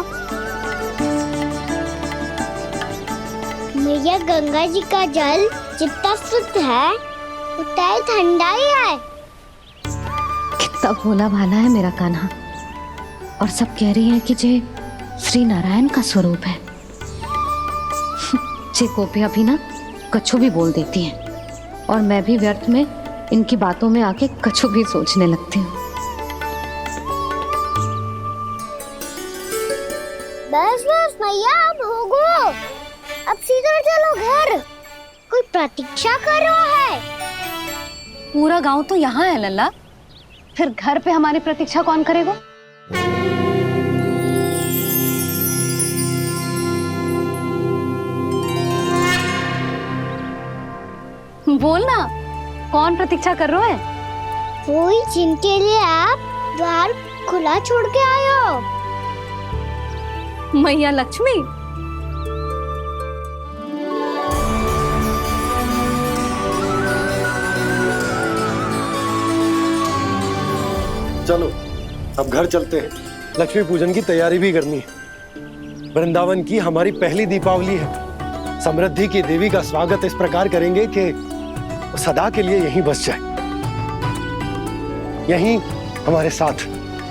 मैया गंगा जी का जल जितना शुद्ध है उतना ही ठंडा ही है। कितना भोला भाला है मेरा कान्हा। और सब कह रही है कि जे श्री नारायण का स्वरूप है। जे गोपियां भी ना कछु भी बोल देती हैं और मैं भी व्यर्थ में इनकी बातों में आके कछु भी सोचने लगती हूँ। बस बस मैया अब होगो। अब सीधा चलो घर। कोई प्रतीक्षा कर रहा है। पूरा गांव तो यहाँ है लल्ला, फिर घर पे हमारी प्रतीक्षा कौन करेगा? बोल ना, कौन प्रतीक्षा कर रहा है? वही जिनके लिए आप द्वार खुला छोड़ के आए हो। मैया लक्ष्मी। चलो अब घर चलते हैं। लक्ष्मी पूजन की तैयारी भी करनी है। वृंदावन की हमारी पहली दीपावली है। समृद्धि की देवी का स्वागत इस प्रकार करेंगे कि वो सदा के लिए यहीं बस जाए, यहीं हमारे साथ,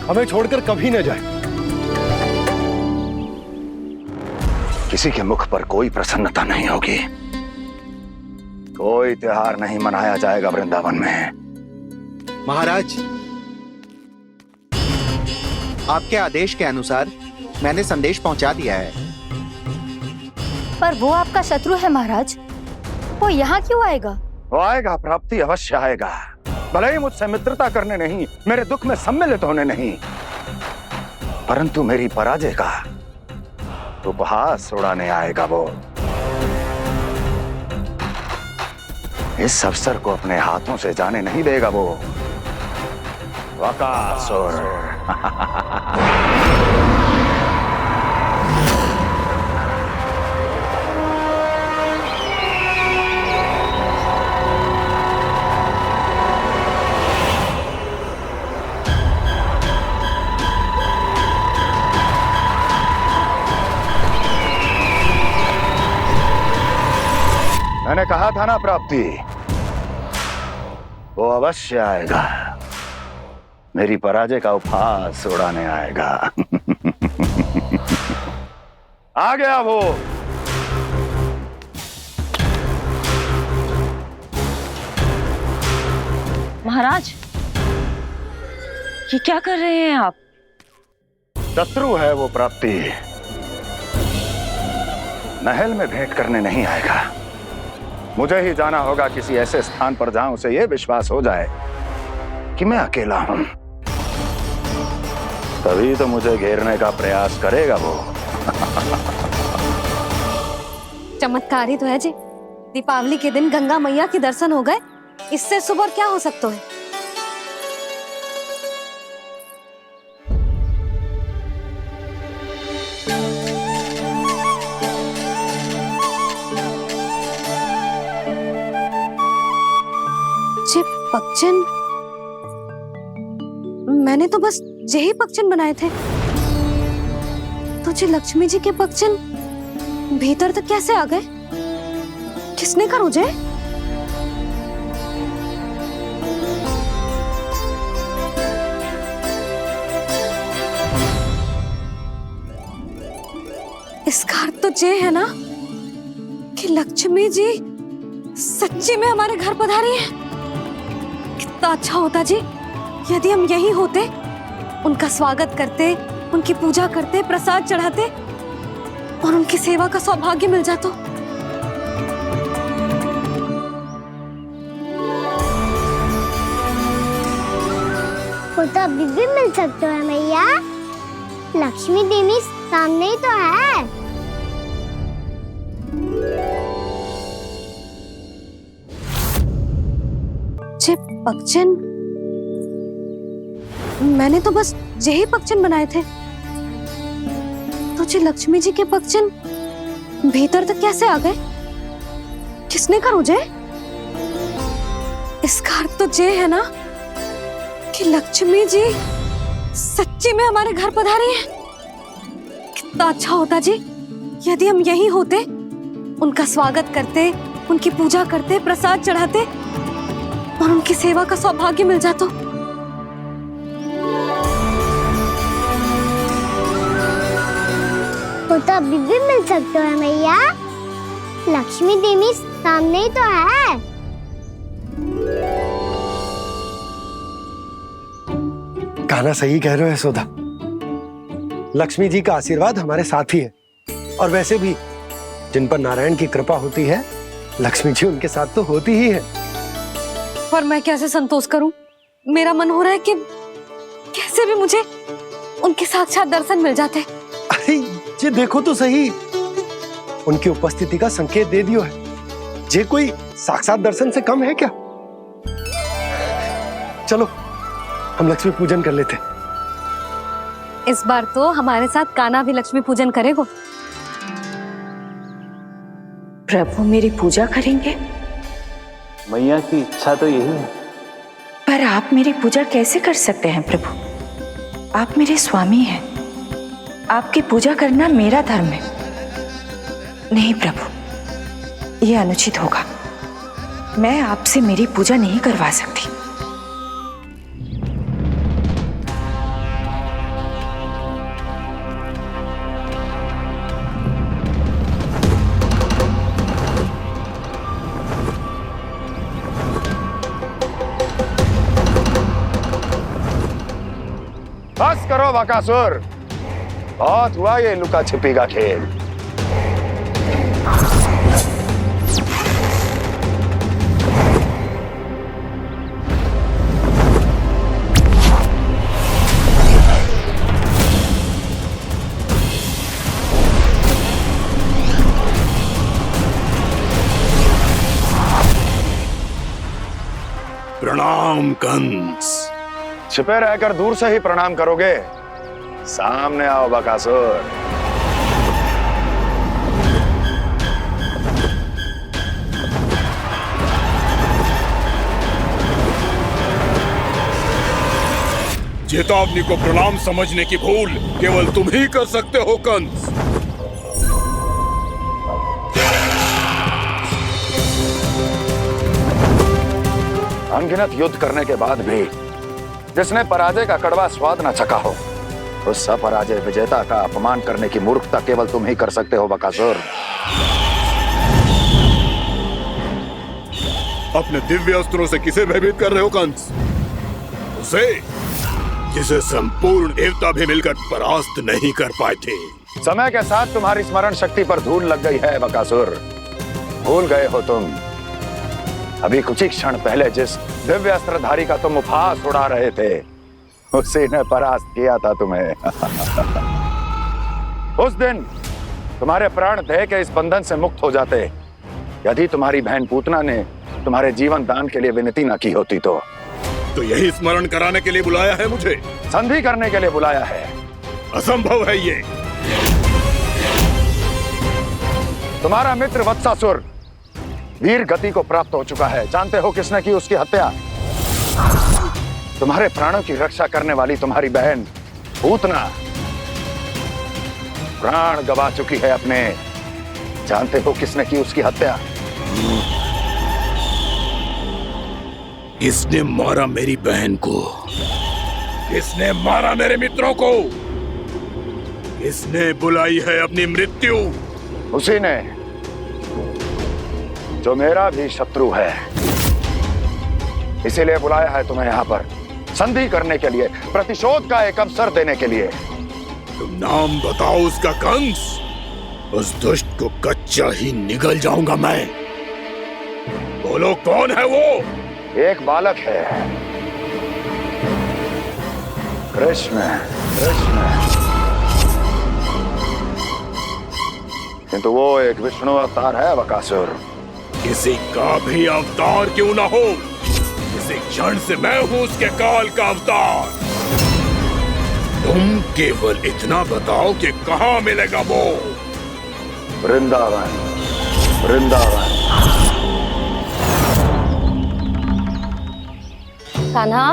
हमें छोड़कर कभी न जाए। किसी के मुख पर कोई प्रसन्नता नहीं होगी। कोई त्योहार नहीं मनाया जाएगा वृंदावन में। महाराज, आपके आदेश के अनुसार मैंने संदेश पहुंचा दिया है। पर वो आपका शत्रु है महाराज, वो यहाँ क्यों आएगा? वो आएगा, प्राप्ति अवश्य आएगा। भले ही मुझसे मित्रता करने नहीं, मेरे दुख में सम्मिलित होने नहीं, परंतु मेरी पराजय का उपहास उड़ाने आएगा वो। इस अवसर को अपने हाथों से जाने नहीं देगा वो। वकासुर। मैंने कहा था ना प्राप्ति, वो अवश्य आएगा। मेरी पराजय का उपहास उड़ाने आएगा। आ गया वो। महाराज, ये क्या कर रहे हैं आप? शत्रु है वो प्राप्ति। महल में भेंट करने नहीं आएगा। मुझे ही जाना होगा किसी ऐसे स्थान पर जहां उसे यह विश्वास हो जाए कि मैं अकेला हूं। तभी तो मुझे घेरने का प्रयास करेगा वो। चमत्कारी तो है जी। दीपावली के दिन गंगा मैया के दर्शन हो गए, इससे शुभ और क्या हो सकता है? जे पक्षन, मैंने तो बस यही पक्षन बनाए थे। तो जे लक्ष्मी जी के पक्षन भीतर तक कैसे आ गए? किसने कर मुझे? इसका अर्थ तो ये है ना कि लक्ष्मी जी सच्ची में हमारे घर पधारी है। कितना अच्छा होता जी यदि हम यहीं होते, उनका स्वागत करते, उनकी पूजा करते, प्रसाद चढ़ाते और उनकी सेवा का सौभाग्य मिल जाता। वो तो अभी भी मिल सकते हैं मैया। लक्ष्मी देवी सामने ही तो है। जे पगचन? मैंने तो बस यही पगचन बनाए थे। तुझे लक्ष्मी जी के पगचन भीतर तक कैसे आ गए? किसने कहा मुझे? इसका अर्थ तो ये है ना कि लक्ष्मी जी सच्ची में हमारे घर पधारी हैं। कितना अच्छा होता जी यदि हम यहीं होते, उनका स्वागत करते, उनकी पूजा करते, प्रसाद चढ़ाते और उनकी सेवा का सौभाग्य मिल जाता। वो तो अभी भी मिल सकते हैं मैया। लक्ष्मी देवी सामने ही तो है। कहना सही कह रहे हो यशोदा। लक्ष्मी जी का आशीर्वाद हमारे साथ ही है, और वैसे भी जिन पर नारायण की कृपा होती है, लक्ष्मी जी उनके साथ तो होती ही है। पर मैं कैसे संतोष करूं? मेरा मन हो रहा है कि कैसे भी मुझे उनके साक्षात दर्शन मिल जाते। अरे ये देखो तो सही, उनकी उपस्थिति का संकेत दे दियो है। ये कोई साक्षात दर्शन से कम है क्या? चलो हम लक्ष्मी पूजन कर लेते। इस बार तो हमारे साथ कान्हा भी लक्ष्मी पूजन करेगा। प्रभु मेरी पूजा करेंगे? मैया की इच्छा तो यही है। पर आप मेरी पूजा कैसे कर सकते हैं प्रभु? आप मेरे स्वामी हैं। आपकी पूजा करना मेरा धर्म है। नहीं प्रभु, यह अनुचित होगा। मैं आपसे मेरी पूजा नहीं करवा सकती। बस करो बकासुर, बहुत हुआ ये लुका छिपी का खेल। प्रणाम कंस। छिपे रहकर दूर से ही प्रणाम करोगे? सामने आओ बकासुर। चेतावनी को प्रणाम समझने की भूल केवल तुम ही कर सकते हो कंस। अनगिनत युद्ध करने के बाद भी जिसने पराजय का कड़वा स्वाद न चखा हो, उस अपराजय विजेता का अपमान करने की मूर्खता केवल तुम ही कर सकते हो बकासुर। अपने दिव्य अस्त्रों से किसे भयभीत कर रहे हो कंस? उसे जिसे संपूर्ण देवता भी मिलकर परास्त नहीं कर पाए थे। समय के साथ तुम्हारी स्मरण शक्ति पर धूल लग गई है बकासुर। भूल गए हो तुम अभी कुछ ही क्षण पहले जिस दिव्य अस्त्रधारी का तुम उपहास उड़ा रहे थे, उसी ने परास्त किया था तुम्हें। उस दिन तुम्हारे प्राण देह के इस बंधन से मुक्त हो जाते यदि तुम्हारी बहन पूतना ने तुम्हारे जीवन दान के लिए विनती न की होती तो। यही स्मरण कराने के लिए बुलाया है मुझे? संधि करने के लिए बुलाया है। असंभव है ये। तुम्हारा मित्र वत्सासुर वीर गति को प्राप्त हो चुका है। जानते हो किसने की उसकी हत्या? तुम्हारे प्राणों की रक्षा करने वाली तुम्हारी बहन पूतना प्राण गवा चुकी है अपने। जानते हो किसने की उसकी हत्या? किसने मारा मेरी बहन को? किसने मारा मेरे मित्रों को? किसने बुलाई है अपनी मृत्यु? उसी ने जो मेरा भी शत्रु है। इसीलिए बुलाया है तुम्हें यहाँ पर संधि करने के लिए, प्रतिशोध का एक अवसर देने के लिए। तुम नाम बताओ उसका कंस। उस दुष्ट को कच्चा ही निगल जाऊंगा मैं। बोलो कौन है वो? एक बालक है, कृष्ण। किंतु वो एक विष्णु अवतार है बकासुर। किसी का भी अवतार क्यों ना हो, किसी क्षण से मैं हूँ उसके काल का अवतार। तुम केवल इतना बताओ कि कहाँ मिलेगा वो। वृंदावन, वृंदावन। कान्हा,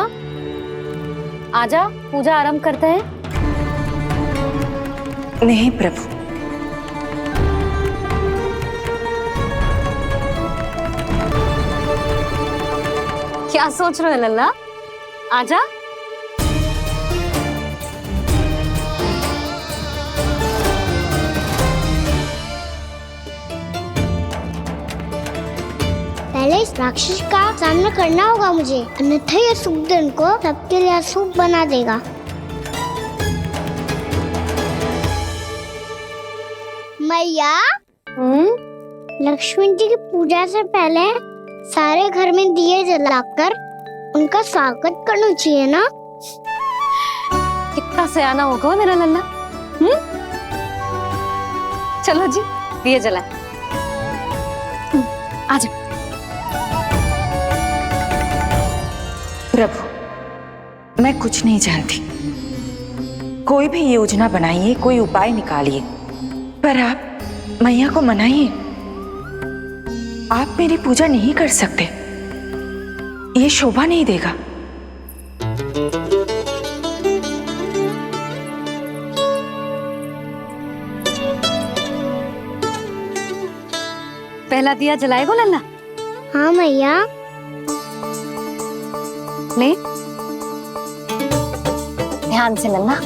आजा, पूजा आरंभ करते हैं। नहीं प्रभु, क्या सोच रहे हो लल्ला? आजा। पहले इस राक्षस का सामना करना होगा मुझे, अन्यथा ये शुभ दिन को सबके लिए अशुभ बना देगा। मैया, लक्ष्मण जी की पूजा से पहले सारे घर में दिए जलाकर उनका स्वागत करना चाहिए ना? कितना सयाना होगा मेरा लल्ला। चलो जी, दिए जलाए। आजा। प्रभु, मैं कुछ नहीं जानती। कोई भी योजना बनाइए, कोई उपाय निकालिए, पर आप मैया को मनाइए। आप मेरी पूजा नहीं कर सकते, ये शोभा नहीं देगा। पहला दिया जलाएगो लल्ला? हाँ मैया। ले, ध्यान से लल्ला।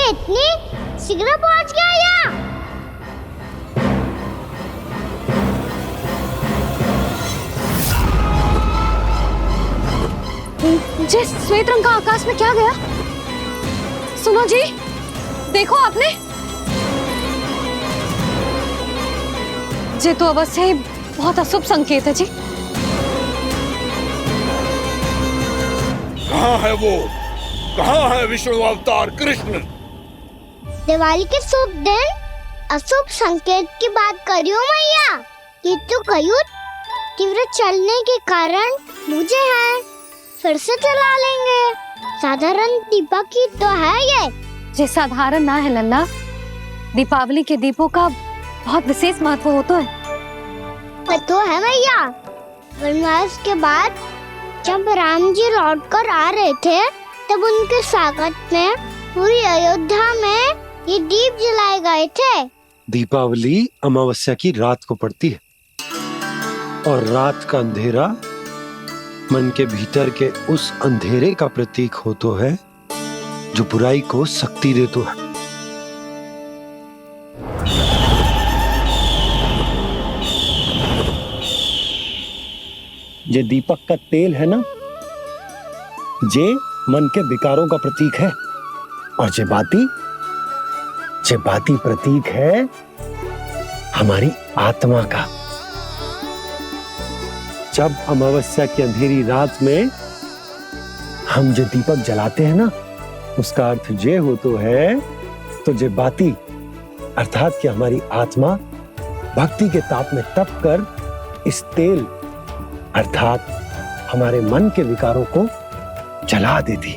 इतनी शीघ्र पहुंच गया यहाँ? जे श्वेत रंग का आकाश में क्या गया? सुनो जी, देखो आपने, जे तो अवश्य ही बहुत अशुभ संकेत है जी। कहाँ है वो? कहाँ है विष्णु अवतार कृष्ण? दिवाली के शुभ दिन अशुभ संकेत की बात करियो मैया। ये तो कयूर तीव्र चलने के कारण मुझे है, फिर से चला लेंगे। साधारण दीपक ही तो है ये साधारण ना है लल्ला, दीपावली के दीपों का बहुत विशेष महत्व होता है। तो है भैया, वनवास के बाद जब राम जी लौटकर आ रहे थे तब उनके स्वागत में पूरी अयोध्या में ये दीप जलाए गए थे। दीपावली अमावस्या की रात को पड़ती है और रात का अंधेरा मन के भीतर के उस अंधेरे का प्रतीक होता है जो बुराई को शक्ति देता है। ये दीपक का तेल है ना, जे मन के विकारों का प्रतीक है, और जे बाती प्रतीक है हमारी आत्मा का। जब अमावस्या की अंधेरी रात में हम जो दीपक जलाते हैं ना, उसका अर्थ जे हो तो है, तो जे बाती अर्थात कि हमारी आत्मा भक्ति के ताप में तप कर इस तेल अर्थात हमारे मन के विकारों को जला देती।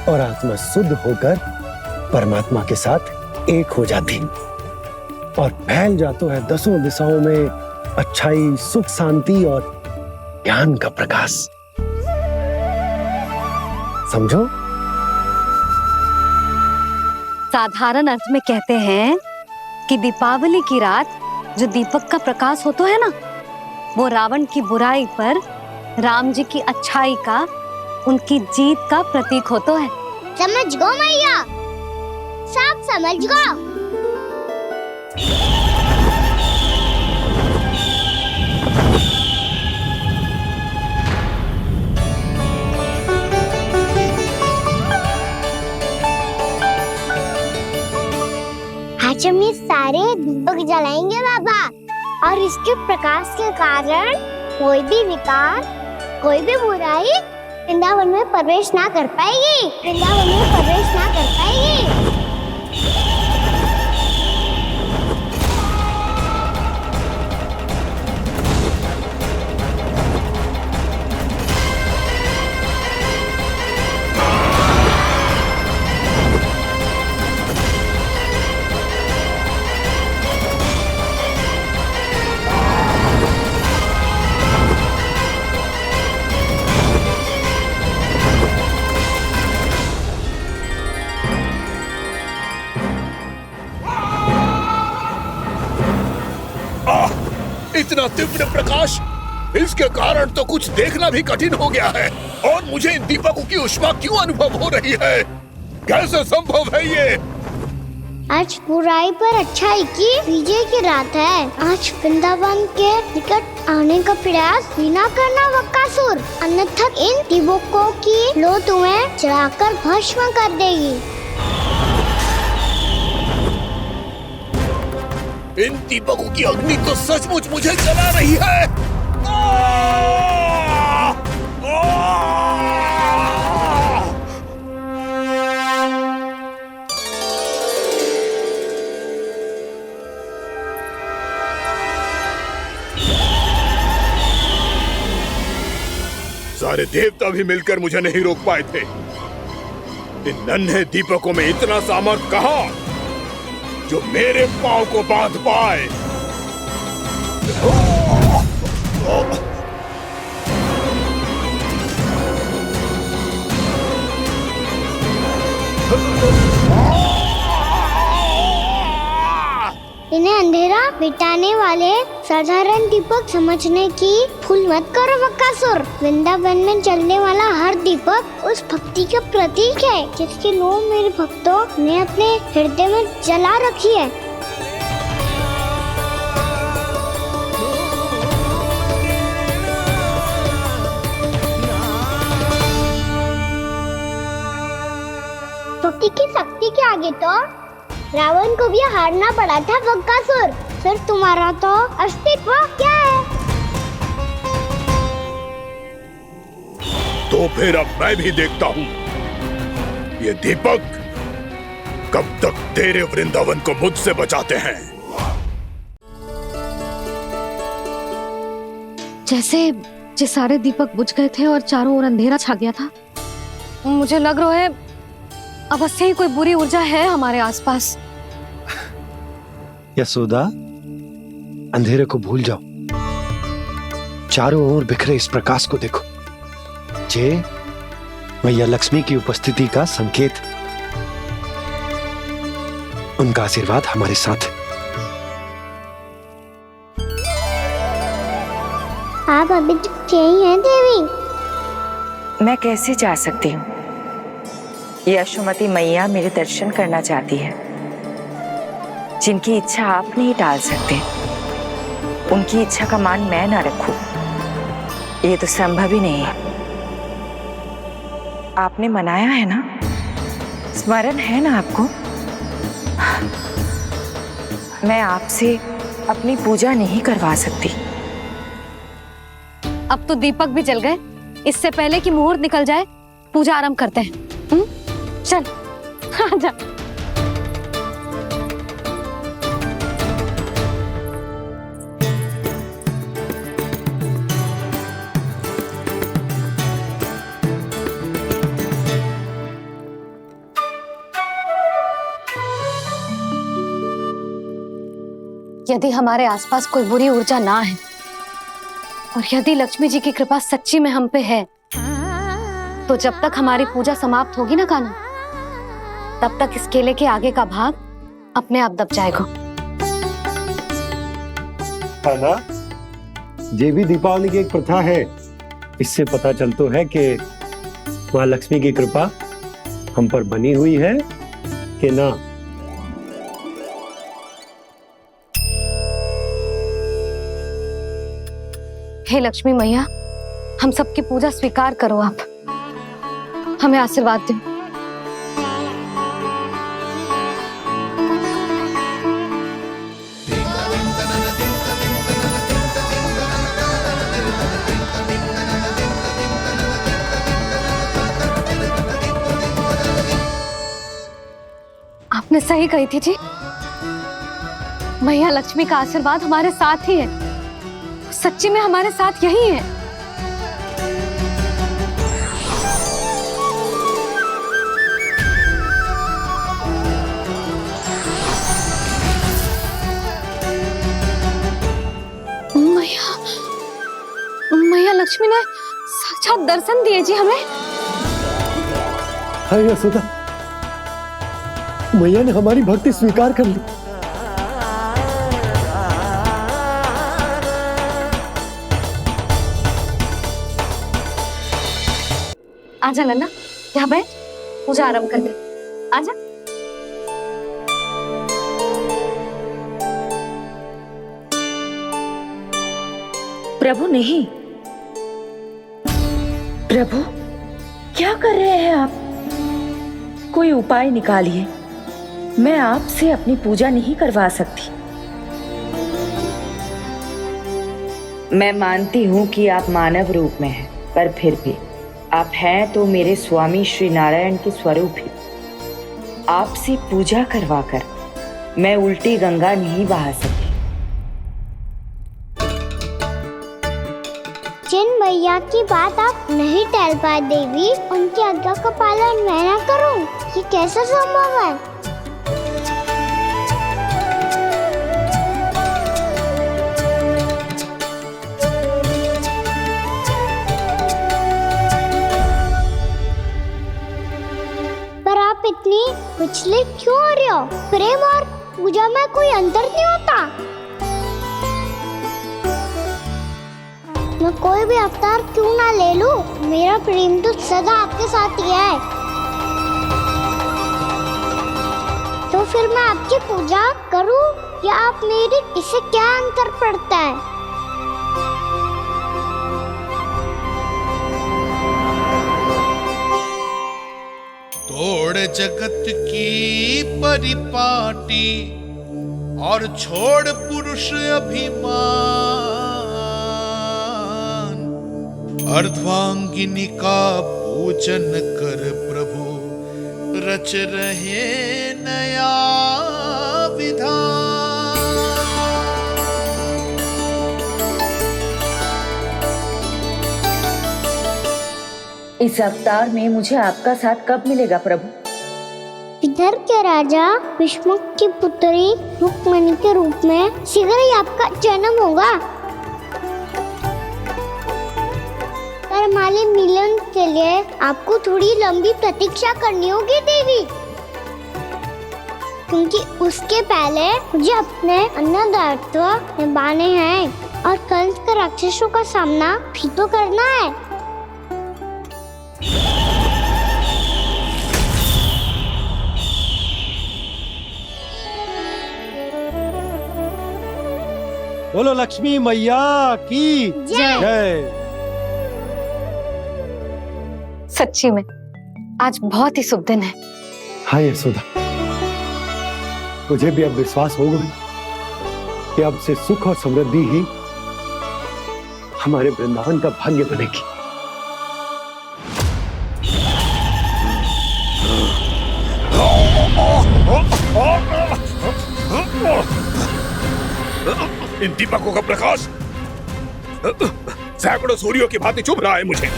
और आत्मा शुद्ध होकर परमात्मा के साथ एक हो जाती और फैल जाता है दसों दिशाओं में अच्छाई, सुख, शांति और ज्ञान का प्रकाश। समझो? साधारण अर्थ में कहते हैं कि दीपावली की रात जो दीपक का प्रकाश होता है ना, वो रावण की बुराई पर राम जी की अच्छाई का, उनकी जीत का प्रतीक होता है। समझ गो मैया, सब समझ गो। आज हम ये सारे दीपक जलाएंगे बाबा, और इसके प्रकाश के कारण कोई भी विकार, कोई भी बुराई वृंदावन में प्रवेश ना कर पाएगी, वृंदावन में प्रवेश ना कर पाएगी। इतना तीव्र प्रकाश, इसके कारण तो कुछ देखना भी कठिन हो गया है। और मुझे इन दीपकों की उष्मा क्यों अनुभव हो रही है? कैसे संभव है ये? आज बुराई पर अच्छाई की विजय की रात है। आज वृंदावन के निकट आने का प्रयास भी ना करना बकासुर, अन्यथा इन दीपकों की लो तुम्हें जलाकर भस्म कर देगी। इन दीपकों की अग्नि तो सचमुच मुझे जला रही है। सारे देवता भी मिलकर मुझे नहीं रोक पाए थे। इन नन्हे दीपकों में इतना सामर्थ्य कहां जो मेरे पांव को बांध पाए। इन्हें अंधेरा मिटाने वाले साधारण दीपक समझने की भूल मत करो बकासुर। वृंदावन में जलने वाला हर दीपक उस भक्ति का प्रतीक है जिसकी लो मेरे भक्तों ने अपने हृदय में जला रखी है। भक्ति की शक्ति के आगे तो रावण को भी हारना पड़ा था बकासुर। फिर तुम्हारा तो अस्तित्व क्या है? तो फिर अब मैं भी देखता हूँ ये दीपक कब तक तेरे वृंदावन को मुझसे बचाते हैं। जैसे ये सारे दीपक बुझ गए थे और चारों ओर अंधेरा छा गया था, मुझे लग रहा है अवश्य ही कोई बुरी ऊर्जा है हमारे आसपास। यशोदा, अंधेरे को भूल जाओ, चारों ओर बिखरे इस प्रकाश को देखो। जे मैया लक्ष्मी की उपस्थिति का संकेत, उनका आशीर्वाद हमारे साथ। आप अभी तक यही हैं देवी? मैं कैसे जा सकती हूँ? यशोमती मैया मेरे दर्शन करना चाहती है। जिनकी इच्छा आप नहीं टाल सकते, उनकी इच्छा का मान मैं ना रखूं, ये तो संभव ही नहीं है। आपने मनाया है ना, स्मरण है ना आपको? मैं आपसे अपनी पूजा नहीं करवा सकती। अब तो दीपक भी जल गए, इससे पहले कि मुहूर्त निकल जाए पूजा आरंभ करते हैं। चल आजा। यदि हमारे आसपास कोई बुरी ऊर्जा ना है और यदि लक्ष्मी जी की कृपा सच्ची में हम पे है, तो जब तक हमारी पूजा समाप्त होगी ना कान्हा, तब तक इस केले के आगे का भाग अपने आप दब जाएगा। है ना? ये भी दीपावली की एक प्रथा है। इससे पता चलता है कि माँ लक्ष्मी की कृपा हम पर बनी हुई है कि ना। हे लक्ष्मी मैया, हम सबकी पूजा स्वीकार करो, आप हमें आशीर्वाद दो। आपने सही कही थी जी, मैया लक्ष्मी का आशीर्वाद हमारे साथ ही है, सच्ची में हमारे साथ यही है। मैया लक्ष्मी ने साक्षात दर्शन दिए जी हमें। हाय यशोदा, मैया ने हमारी भक्ति स्वीकार कर ली। आजा नन्ना, यहाँ बैठ, पूजा आरंभ कर दे। आजा। प्रभु नहीं, प्रभु क्या कर रहे हैं आप? कोई उपाय निकालिए, मैं आपसे अपनी पूजा नहीं करवा सकती। मैं मानती हूँ कि आप मानव रूप में हैं, पर फिर भी आप हैं तो मेरे स्वामी श्री नारायण के स्वरूप ही। आपसे पूजा करवाकर मैं उल्टी गंगा नहीं बहा सकती। जिन भैया की बात आप नहीं टाल पाए देवी, उनकी आज्ञा का पालन मैं ना करूं, ये कैसे संभव है? पर आप इतनी विचलित क्यों हो रहे हो? प्रेम और पूजा में कोई अंतर नहीं होता। मैं कोई भी अवतार क्यों ना ले लूं, मेरा प्रेम तो सदा आपके साथ ही है। तो फिर मैं आपकी पूजा करूं या आप मेरी, इससे क्या अंतर पड़ता है? तोड़ जगत की परिपाटी और छोड़ पुरुष अभिमान, अर्धांगिनी का पूजन कर प्रभु रच रहे नया विधान। इस अवतार में मुझे आपका साथ कब मिलेगा प्रभु? इधर के राजा भीष्म की पुत्री रुक्मिणी के रूप में शीघ्र ही आपका जन्म होगा। पर हमारे मिलन के लिए आपको थोड़ी लंबी प्रतीक्षा करनी होगी देवी, क्योंकि उसके पहले मुझे अपने अन्य दायित्व निभाने हैं और कंस के राक्षसों का सामना भी तो करना है। बोलो लक्ष्मी मैया की जय। सच्ची में आज बहुत ही शुभ दिन है। हाँ यशोदा, मुझे भी अब विश्वास हो गया कि अब से सुख और समृद्धि ही हमारे वृंदावन का भाग्य बनेगी। इन दीपकों का प्रकाश सैकड़ों सूर्यों की भांति चुभ रहा है मुझे।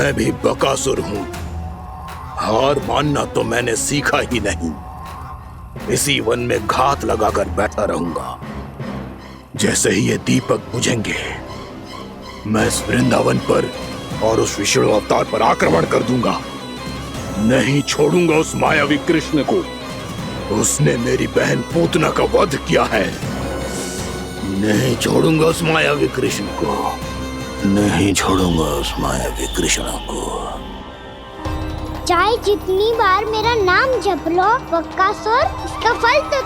मैं भी बकासुर हूँ। हार मानना तो मैंने सीखा ही नहीं। इसी वन में घात लगाकर बैठा रहूंगा। जैसे ही ये दीपक बुझेंगे, मैं इस वृंदावन पर और उस विष्णु अवतार पर आक्रमण कर दूंगा। नहीं छोड़ूंगा उस मायावी कृष्ण को। उसने मेरी बहन पूतना का वध किया है। नहीं छोड़ूंगा उस मायावी कृष्ण को। नहीं छोड़ूंगा उस मायावी कृष्ण को। चाहे जितनी बार मेरा नाम जप लो बकासुर, इसका फल तो